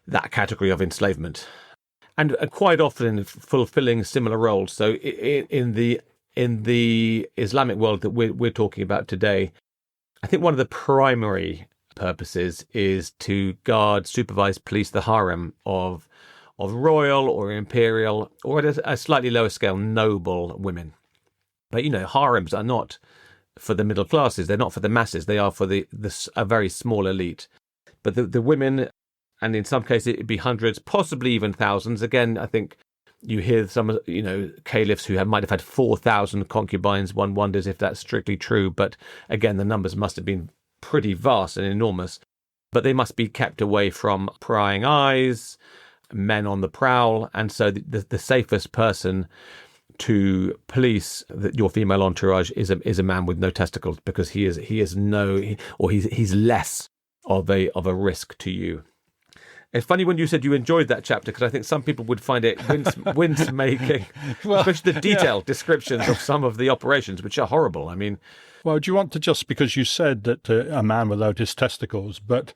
that category of enslavement, and quite often fulfilling similar roles. So in the Islamic world that we're talking about today, I think one of the primary purposes is to guard, supervise, police the harem of royal or imperial, or at a slightly lower scale, noble women. But, harems are not for the middle classes. They're not for the masses. They are for a very small elite. But the women, and in some cases it'd be hundreds, possibly even thousands. Again, I think you hear some, caliphs who might have had 4,000 concubines. One wonders if that's strictly true. But again, the numbers must have been pretty vast and enormous. But they must be kept away from prying eyes, men on the prowl. And so the safest person to police your female entourage is a man with no testicles, because he's less of a risk to you. It's funny when you said you enjoyed that chapter, because I think some people would find it wince-making, especially the detailed descriptions of some of the operations, which are horrible. I mean, well, do you want to just, because you said that a man without his testicles, but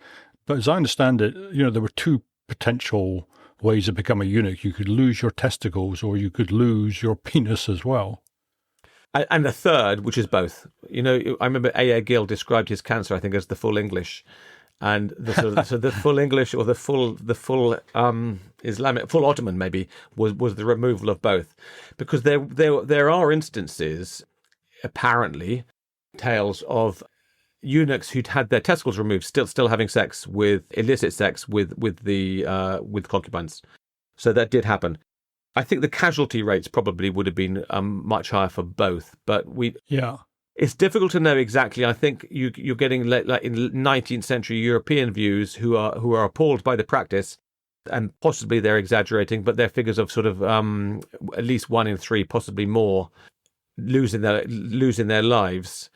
as I understand it, there were two potential ways to become a eunuch. You could lose your testicles, or you could lose your penis as well. And a third, which is both. I remember A.A. Gill described his cancer, I think, as the full English. And the full English, or the full Islamic, full Ottoman maybe, was the removal of both, because there are instances, apparently, tales of eunuchs who'd had their testicles removed, still having illicit sex with concubines. So that did happen. I think the casualty rates probably would have been much higher for both, but it's difficult to know exactly. I think you're getting like in 19th century European views who are appalled by the practice, and possibly they're exaggerating, but they're figures of sort of at least 1 in 3, possibly more, losing their lives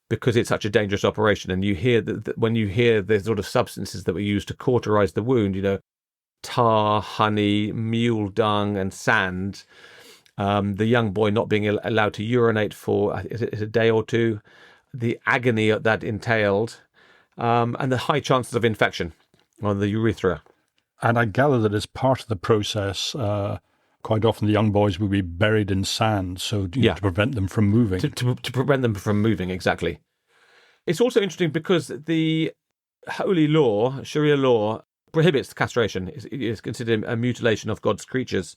because it's such a dangerous operation. And you hear that when you hear the sort of substances that were used to cauterize the wound, tar, honey, mule dung, and sand. The young boy not being allowed to urinate for a day or two, the agony that entailed, and the high chances of infection on the urethra. And I gather that as part of the process, quite often the young boys would be buried in sand, so to prevent them from moving. To prevent them from moving, exactly. It's also interesting because the holy law, Sharia law, prohibits castration. It is considered a mutilation of God's creatures.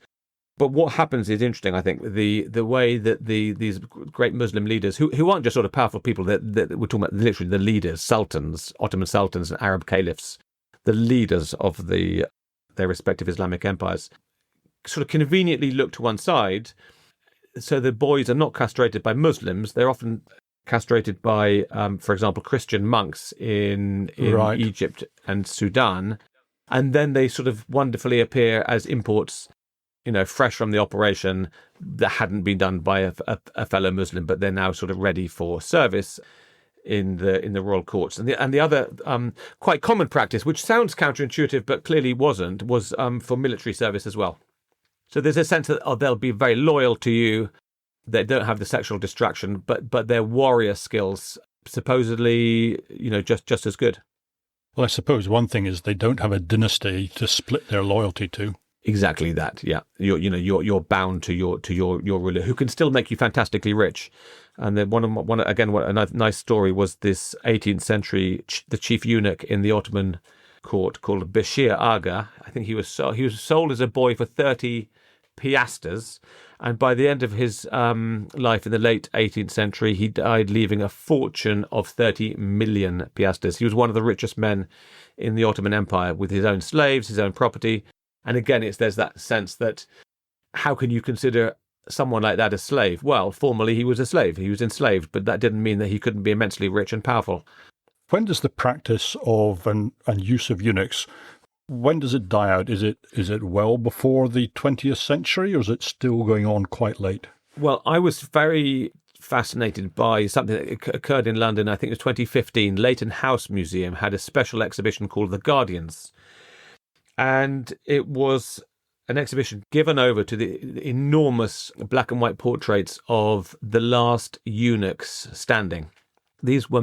But what happens is interesting, I think, the way that these great Muslim leaders, who aren't just sort of powerful people, that we're talking about literally the leaders, sultans, Ottoman sultans and Arab caliphs, the leaders of their respective Islamic empires, sort of conveniently look to one side. So the boys are not castrated by Muslims. They're often castrated by, for example, Christian monks in Right. Egypt and Sudan. And then they sort of wonderfully appear as imports, fresh from the operation that hadn't been done by a fellow Muslim, but they're now sort of ready for service in the royal courts. And the other quite common practice, which sounds counterintuitive but clearly wasn't, was for military service as well. So there's a sense that they'll be very loyal to you. They don't have the sexual distraction, but their warrior skills supposedly, just as good. Well, I suppose one thing is they don't have a dynasty to split their loyalty to. Exactly that. Yeah, you're bound to your ruler, who can still make you fantastically rich. And then a nice story was this 18th century the chief eunuch in the Ottoman court called Bashir Aga. I think he was sold as a boy for 30 piastres. And by the end of his life in the late 18th century, he died leaving a fortune of 30 million piastres. He was one of the richest men in the Ottoman Empire, with his own slaves, his own property. And again, there's that sense that how can you consider someone like that a slave? Well, formally he was a slave. He was enslaved, but that didn't mean that he couldn't be immensely rich and powerful. When does the practice of and use of eunuchs, when does it die out? Is it well before the 20th century, or is it still going on quite late? Well, I was very fascinated by something that occurred in London. I think it was 2015. Leighton House Museum had a special exhibition called The Guardians. And it was an exhibition given over to the enormous black and white portraits of the last eunuchs standing. These were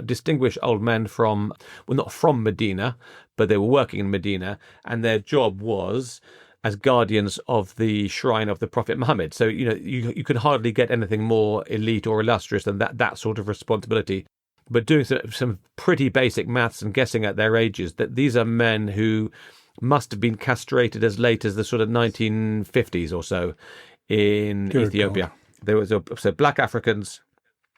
distinguished old men not from Medina, but they were working in Medina, and their job was as guardians of the shrine of the Prophet Muhammad. So, you could hardly get anything more elite or illustrious than that sort of responsibility. But doing some pretty basic maths and guessing at their ages, that these are men who must have been castrated as late as the sort of 1950s or so in Ethiopia. God. There was black Africans.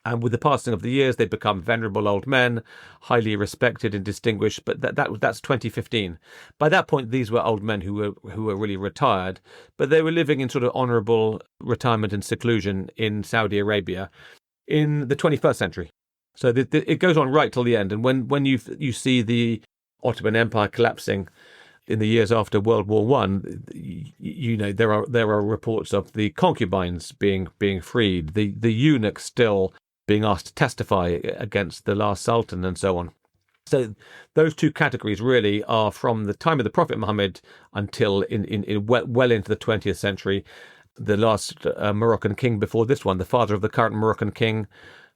And with the passing of the years, they become venerable old men, highly respected and distinguished. But that's 2015. By that point, these were old men who were really retired, but they were living in sort of honourable retirement and seclusion in Saudi Arabia in the 21st century. So it goes on right till the end. And when you see the Ottoman Empire collapsing in the years after World War One, there are reports of the concubines being freed, the eunuchs still being asked to testify against the last sultan and so on. So those two categories really are from the time of the Prophet Muhammad until well into the 20th century. The last Moroccan king before this one, the father of the current Moroccan king,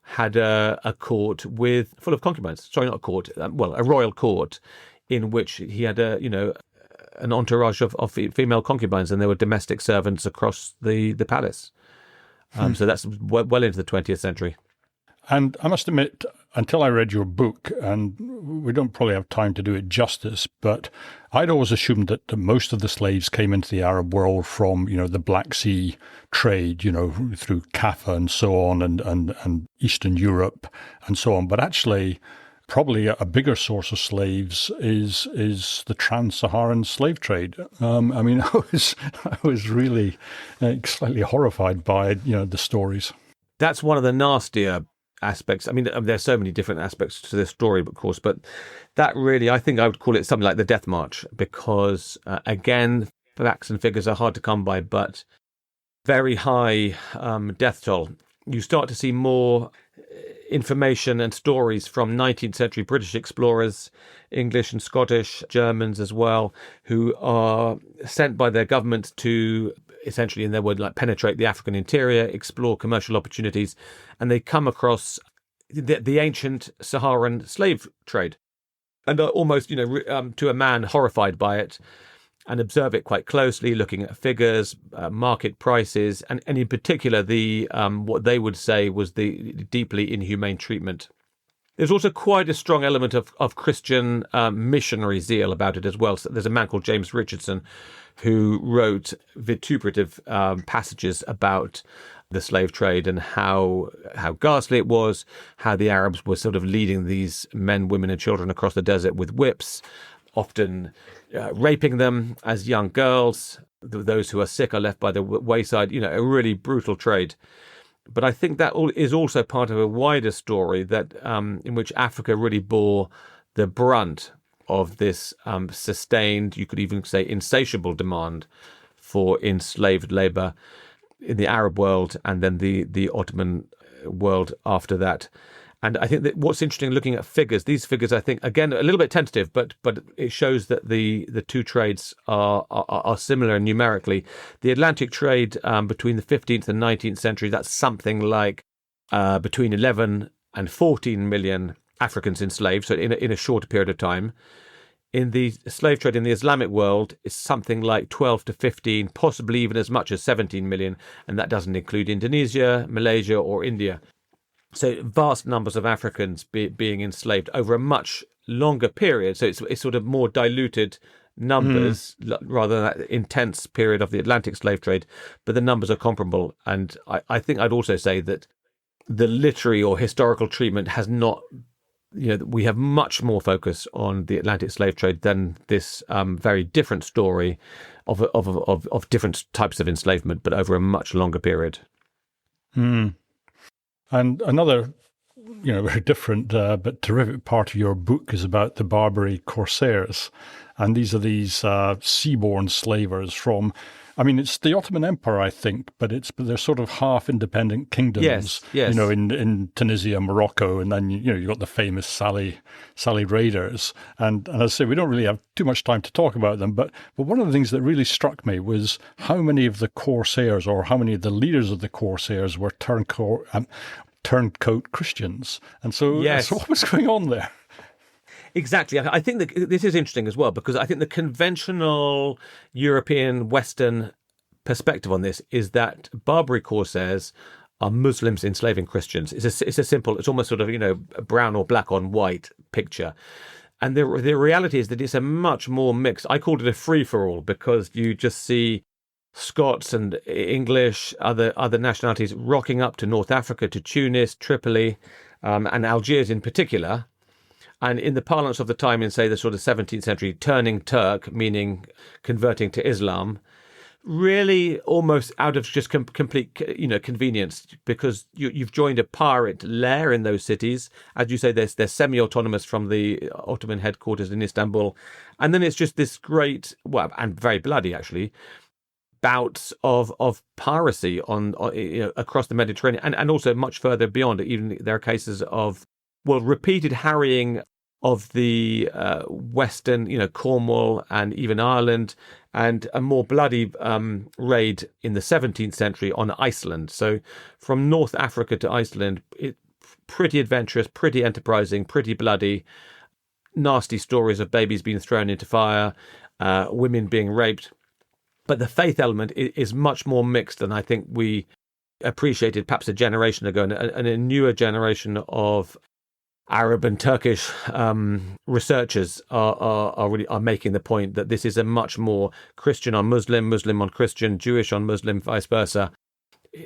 had a court full of concubines. Sorry, not a court. A royal court in which he had an entourage of female concubines, and there were domestic servants across the palace. So that's well into the 20th century. And I must admit, until I read your book, and we don't probably have time to do it justice, but I'd always assumed that most of the slaves came into the Arab world from, the Black Sea trade, through Kaffa and so on, and Eastern Europe and so on. But actually, probably a bigger source of slaves is the trans-Saharan slave trade. I was really slightly horrified by, the stories. That's one of the nastier aspects. I mean, there's so many different aspects to this story, of course, but that really, I think I would call it something like the Death March, because again, facts and figures are hard to come by, but very high death toll. You start to see more information and stories from 19th century British explorers, English and Scottish, Germans as well, who are sent by their government to essentially, in their word, penetrate the African interior, explore commercial opportunities, and they come across the ancient Saharan slave trade, and are almost, to a man, horrified by it, and observe it quite closely, looking at figures, market prices, and in particular the what they would say was the deeply inhumane treatment. There's also quite a strong element of Christian missionary zeal about it as well. So there's a man called James Richardson who wrote vituperative passages about the slave trade and how ghastly it was, how the Arabs were sort of leading these men, women and children across the desert with whips, often raping them as young girls. Those who are sick are left by the wayside, a really brutal trade. But I think that is also part of a wider story that in which Africa really bore the brunt of this sustained, you could even say insatiable demand for enslaved labor in the Arab world and then the Ottoman world after that. And I think that what's interesting looking at figures, these figures, I think, again, a little bit tentative, but it shows that the two trades are similar numerically. The Atlantic trade between the 15th and 19th century, that's something like between 11 and 14 million Africans enslaved, so in a shorter period of time. In the slave trade in the Islamic world, it's something like 12 to 15, possibly even as much as 17 million, and that doesn't include Indonesia, Malaysia, or India. So vast numbers of Africans being enslaved over a much longer period. So it's sort of more diluted numbers rather than that intense period of the Atlantic slave trade, but the numbers are comparable. And I think I'd also say that the literary or historical treatment has not, we have much more focus on the Atlantic slave trade than this very different story of different types of enslavement, but over a much longer period. And another, very different but terrific part of your book is about the Barbary Corsairs. And these are these seaborne slavers from, it's the Ottoman Empire, I think, but they're sort of half independent kingdoms. Yes. In Tunisia, Morocco, and then you've got the famous Sali raiders. And as I say, we don't really have too much time to talk about them. But one of the things that really struck me was how many of the Corsairs, or how many of the leaders of the Corsairs, were turncoat Christians. And so what was going on there? Exactly. I think that this is interesting as well, because I think the conventional European Western perspective on this is that Barbary Corsairs are Muslims enslaving Christians. It's a simple, it's almost sort of, a brown or black on white picture. And the reality is that it's a much more mixed, I called it a free-for-all, because you just see Scots and English, other nationalities rocking up to North Africa, to Tunis, Tripoli, and Algiers in particular. And in the parlance of the time, in, say, the sort of 17th century, turning Turk, meaning converting to Islam, really almost out of just complete, convenience, because you've joined a pirate lair in those cities. As you say, they're semi-autonomous from the Ottoman headquarters in Istanbul. And then it's just this great, and very bloody, actually, bouts of piracy on across the Mediterranean and also much further beyond. Even there are cases of repeated harrying of the western, Cornwall and even Ireland, and a more bloody raid in the 17th century on Iceland. So from North Africa to Iceland, pretty adventurous, pretty enterprising, pretty bloody, nasty stories of babies being thrown into fire, women being raped. But the faith element is much more mixed than I think we appreciated perhaps a generation ago, and a newer generation of Arab and Turkish researchers are making the point that this is a much more Christian on Muslim, Muslim on Christian, Jewish on Muslim, vice versa.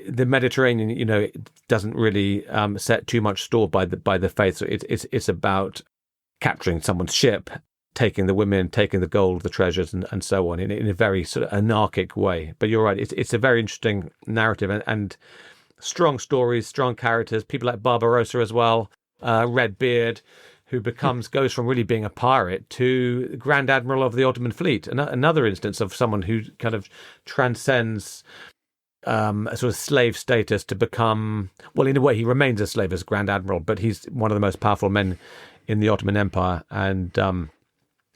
The Mediterranean, doesn't really set too much store by the faith. So it's about capturing someone's ship, taking the women, taking the gold, the treasures, and so on in a very sort of anarchic way. But you're right; it's a very interesting narrative and strong stories, strong characters. People like Barbarossa as well. Red Beard, who goes from really being a pirate to Grand Admiral of the Ottoman fleet. Another instance of someone who kind of transcends a sort of slave status to become, in a way, he remains a slave as Grand Admiral, but he's one of the most powerful men in the Ottoman Empire. And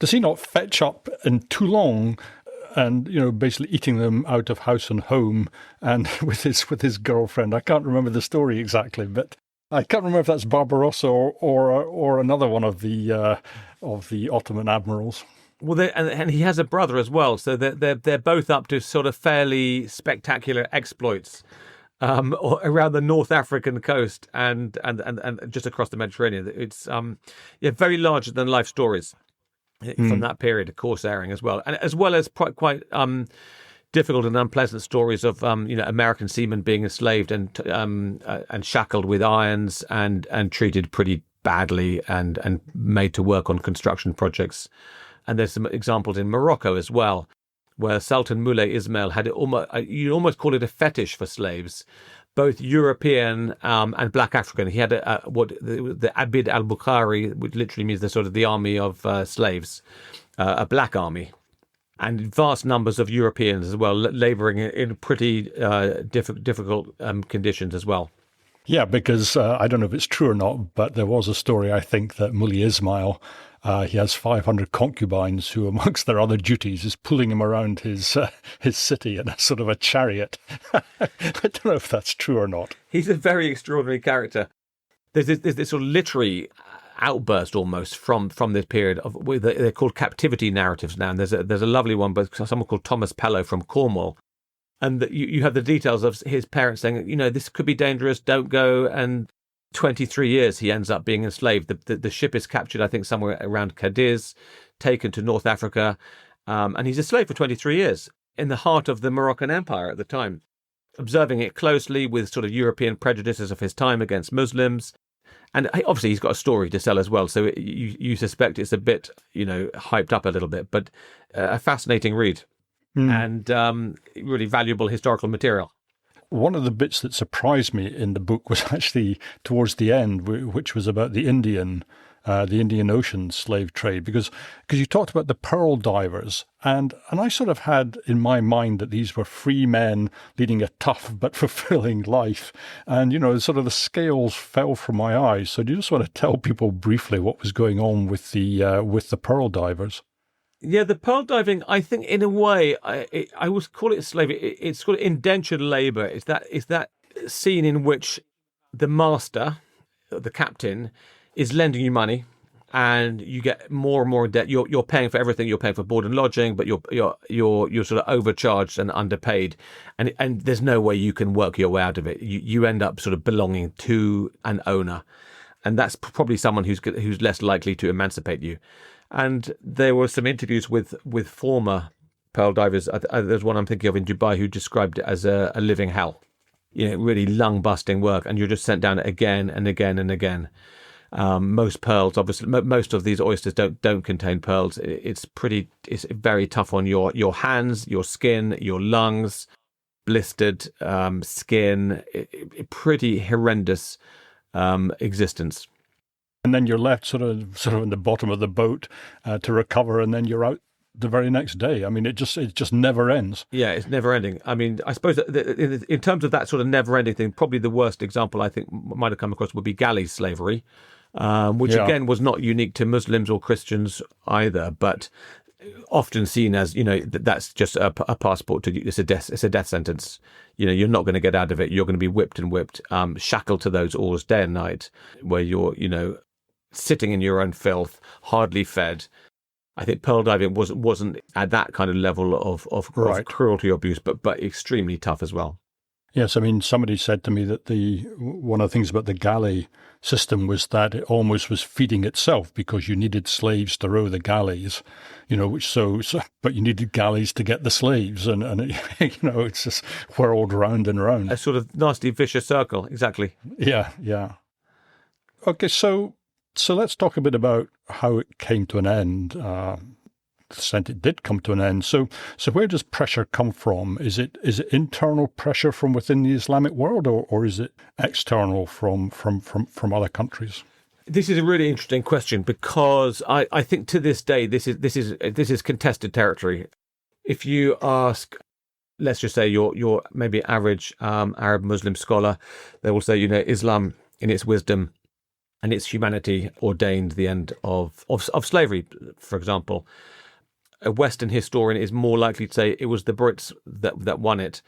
does he not fetch up in Toulon and basically eating them out of house and home, and with his girlfriend? I can't remember the story exactly, but I can't remember if that's Barbarossa or another one of the Ottoman admirals. Well, and he has a brother as well, so they're both up to sort of fairly spectacular exploits around the North African coast and just across the Mediterranean. It's very larger than life stories from that period of corsairing as well, and as well as quite difficult and unpleasant stories of American seamen being enslaved and shackled with irons and treated pretty badly and made to work on construction projects. And there's some examples in Morocco as well, where Sultan Moulay Ismail had you almost call it a fetish for slaves, both European and Black African. He had the Abid al-Bukhari, which literally means the army of slaves, a black army. And vast numbers of Europeans as well, labouring in pretty difficult conditions as well. Yeah, because I don't know if it's true or not, but there was a story, I think, that Moulay Ismail, he has 500 concubines who, amongst their other duties, is pulling him around his city in a sort of a chariot. I don't know if that's true or not. He's a very extraordinary character. There's this sort of literary outburst almost from this period of they're called captivity narratives now, and there's a lovely one by someone called Thomas Pellow from Cornwall, and you have the details of his parents saying, this could be dangerous, don't go. And 23 years he ends up being enslaved. The ship is captured, I think, somewhere around Cadiz, taken to North Africa, And he's a slave for 23 years in the heart of the Moroccan Empire at the time, observing it closely with sort of European prejudices of his time against Muslims. And obviously he's got a story to sell as well. So you suspect it's a bit, hyped up a little bit, but a fascinating read and really valuable historical material. One of the bits that surprised me in the book was actually towards the end, which was about the Indian Ocean slave trade, because you talked about the pearl divers, and I sort of had in my mind that these were free men leading a tough but fulfilling life, and sort of the scales fell from my eyes. So do you just want to tell people briefly what was going on with the pearl divers? Yeah, the pearl diving, I think, in a way, I would call it slavery. It's called indentured labour. It's that scene in which the master, the captain, is lending you money, and you get more and more in debt. You're paying for everything. You're paying for board and lodging, but you're sort of overcharged and underpaid, and there's no way you can work your way out of it. You end up sort of belonging to an owner, and that's probably someone who's less likely to emancipate you. And there were some interviews with former pearl divers. There's one I'm thinking of in Dubai who described it as a living hell. Really lung-busting work, and you're just sent down again and again and again. Most pearls, obviously, most of these oysters don't contain pearls. It's very tough on your hands, your skin, your lungs, blistered skin. Pretty horrendous existence. And then you're left sort of in the bottom of the boat to recover, and then you're out the very next day. I mean, it just never ends. Yeah, it's never ending. I mean, I suppose that in terms of that sort of never ending thing, probably the worst example I think might have come across would be galley slavery, which again was not unique to Muslims or Christians either, but often seen as that's just a passport to it's a death sentence. You're not going to get out of it. You're going to be whipped and whipped, shackled to those oars day and night, where you're sitting in your own filth, hardly fed. I think pearl diving wasn't at that kind of level of cruelty or abuse, but extremely tough as well. Yes, I mean, somebody said to me that one of the things about the galley system was that it almost was feeding itself, because you needed slaves to row the galleys, but you needed galleys to get the slaves, and it's just whirled round and round. A sort of nasty, vicious circle, exactly. Yeah. Okay, so let's talk a bit about how it came to an end. The extent it did come to an end. So where does pressure come from? Is it internal pressure from within the Islamic world, or is it external from other countries? This is a really interesting question, because I think to this day this is contested territory. If you ask, let's just say your maybe average Arab Muslim scholar, they will say Islam in its wisdom and its humanity ordained the end of slavery, for example. A Western historian is more likely to say it was the Brits that won it.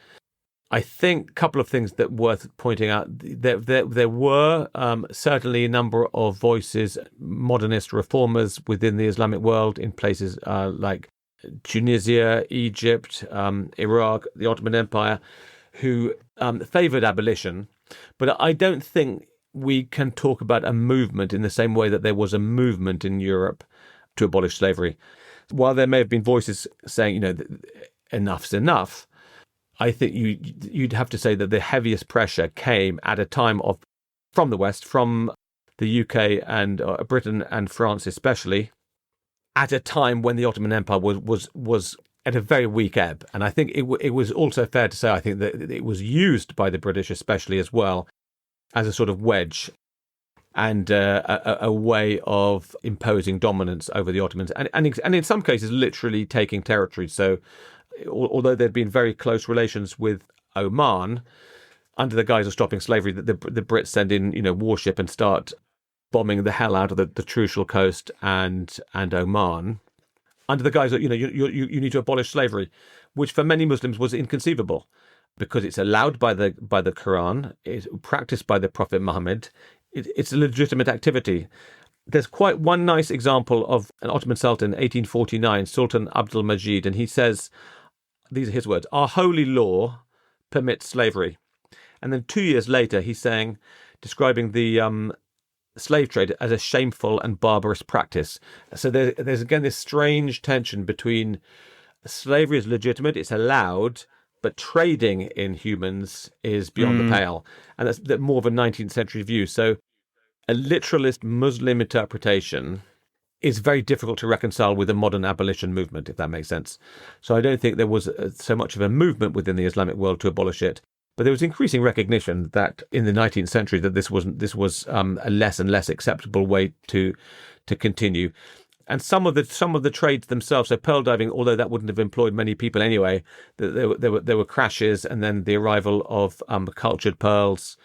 I think a couple of things that worth pointing out. There were certainly a number of voices, modernist reformers within the Islamic world in places like Tunisia, Egypt, Iraq, the Ottoman Empire, who favoured abolition. But I don't think we can talk about a movement in the same way that there was a movement in Europe to abolish slavery. While there may have been voices saying, enough's enough, I think you'd have to say that the heaviest pressure came at a time from the West, from the UK and Britain and France especially, at a time when the Ottoman Empire was at a very weak ebb. And I think it was also fair to say, I think that it was used by the British especially as well as a sort of wedge and a way of imposing dominance over the Ottomans, and in some cases literally taking territory. So although there'd been very close relations with Oman, under the guise of stopping slavery, the Brits send in warship and start bombing the hell out of the Trucial coast and Oman, under the guise that you need to abolish slavery, which for many Muslims was inconceivable, because it's allowed by the Quran, it's practiced by the Prophet Muhammad. It's a legitimate activity. There's quite one nice example of an Ottoman Sultan, 1849, Sultan Abdul Majid, and he says, these are his words, "Our holy law permits slavery." And then 2 years later, he's saying, describing the slave trade as a shameful and barbarous practice. So there's again this strange tension between slavery is legitimate, it's allowed, but trading in humans is beyond the pale. And that's more of a 19th century view. So a literalist Muslim interpretation is very difficult to reconcile with a modern abolition movement, if that makes sense. So I don't think there was so much of a movement within the Islamic world to abolish it. But there was increasing recognition that in the 19th century that this was a less and less acceptable way to continue. And some of the trades themselves, so pearl diving, although that wouldn't have employed many people anyway, there were crashes, and then the arrival of cultured pearls,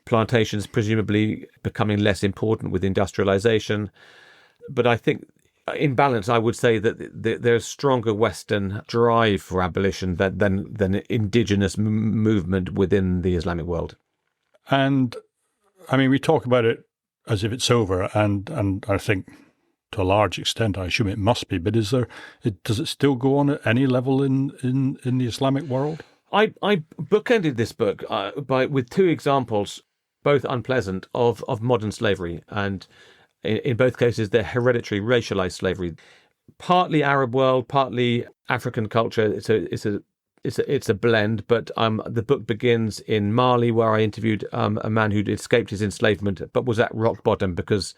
plantations presumably becoming less important with industrialization. But I think, in balance, I would say that there's stronger Western drive for abolition than indigenous movement within the Islamic world. And I mean, we talk about it as if it's over, and I think to a large extent, I assume it must be. But does it still go on at any level in the Islamic world? I bookended this book with two examples, both unpleasant, of modern slavery, and in both cases, they're hereditary, racialized slavery, partly Arab world, partly African culture. It's a blend. But the book begins in Mali, where I interviewed a man who'd escaped his enslavement, but was at rock bottom because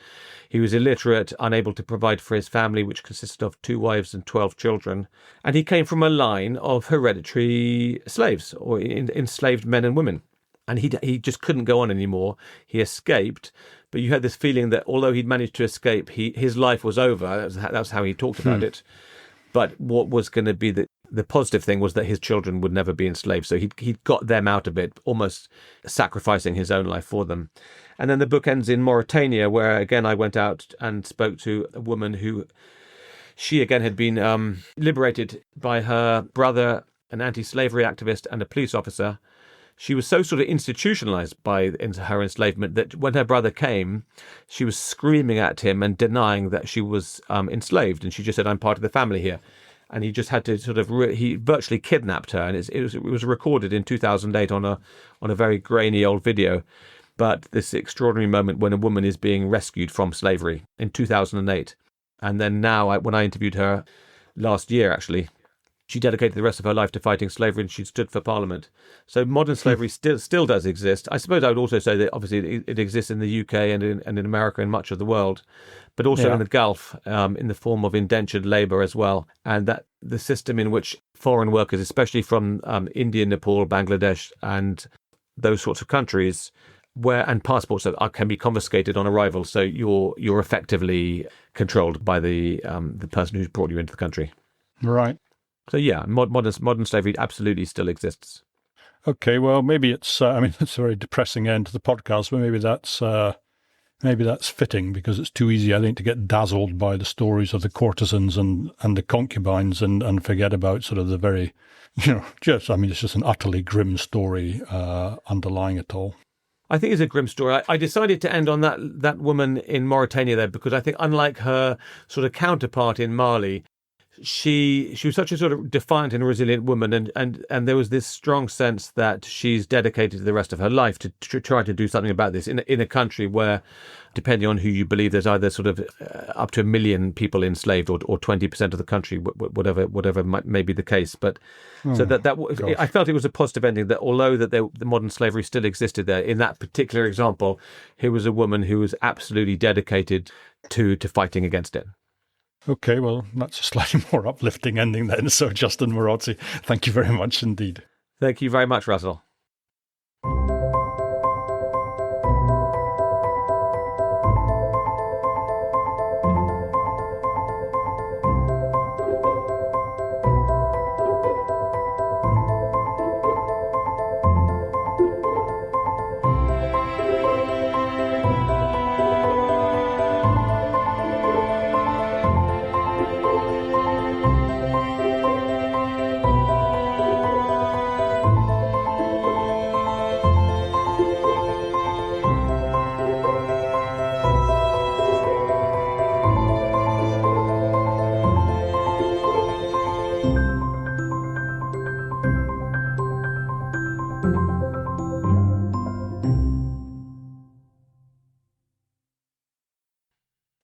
he was illiterate, unable to provide for his family, which consisted of 2 wives and 12 children. And he came from a line of hereditary slaves, or enslaved men and women. And he just couldn't go on anymore. He escaped. But you had this feeling that although he'd managed to escape, his life was over. That's how he talked about it. But what was going to be the positive thing was that his children would never be enslaved. So he'd got them out of it, almost sacrificing his own life for them. And then the book ends in Mauritania, where, again, I went out and spoke to a woman who, she, again, had been liberated by her brother, an anti-slavery activist and a police officer. She was so sort of institutionalized by her enslavement that when her brother came, she was screaming at him and denying that she was enslaved. And she just said, "I'm part of the family here." And he just had to he virtually kidnapped her. And it was recorded in 2008 on a very grainy old video. But this extraordinary moment when a woman is being rescued from slavery in 2008. And then now, when I interviewed her last year, actually, she dedicated the rest of her life to fighting slavery, and she stood for Parliament. So modern slavery still does exist. I suppose I would also say that obviously it exists in the UK and in America and much of the world, but also in the Gulf, in the form of indentured labour as well. And that the system in which foreign workers, especially from India, Nepal, Bangladesh, and those sorts of countries, and passports can be confiscated on arrival. So you're effectively controlled by the person who's brought you into the country. Right. So yeah, modern slavery absolutely still exists. Okay, well, maybe it's it's a very depressing end to the podcast, but maybe that's fitting, because it's too easy, I think, to get dazzled by the stories of the courtesans and the concubines and forget about sort of the very, it's just an utterly grim story underlying it all. I think it's a grim story. I decided to end on that woman in Mauritania there, because I think, unlike her sort of counterpart in Mali, she was such a sort of defiant and resilient woman, and there was this strong sense that she's dedicated the rest of her life to try to do something about this in a country where, depending on who you believe, there's either sort of up to 1 million people enslaved or 20% of the country, whatever may be the case. But I felt it was a positive ending, that although that the modern slavery still existed there, in that particular example, here was a woman who was absolutely dedicated to fighting against it. Okay, well, that's a slightly more uplifting ending then. So, Justin Marotti, thank you very much indeed. Thank you very much, Russell.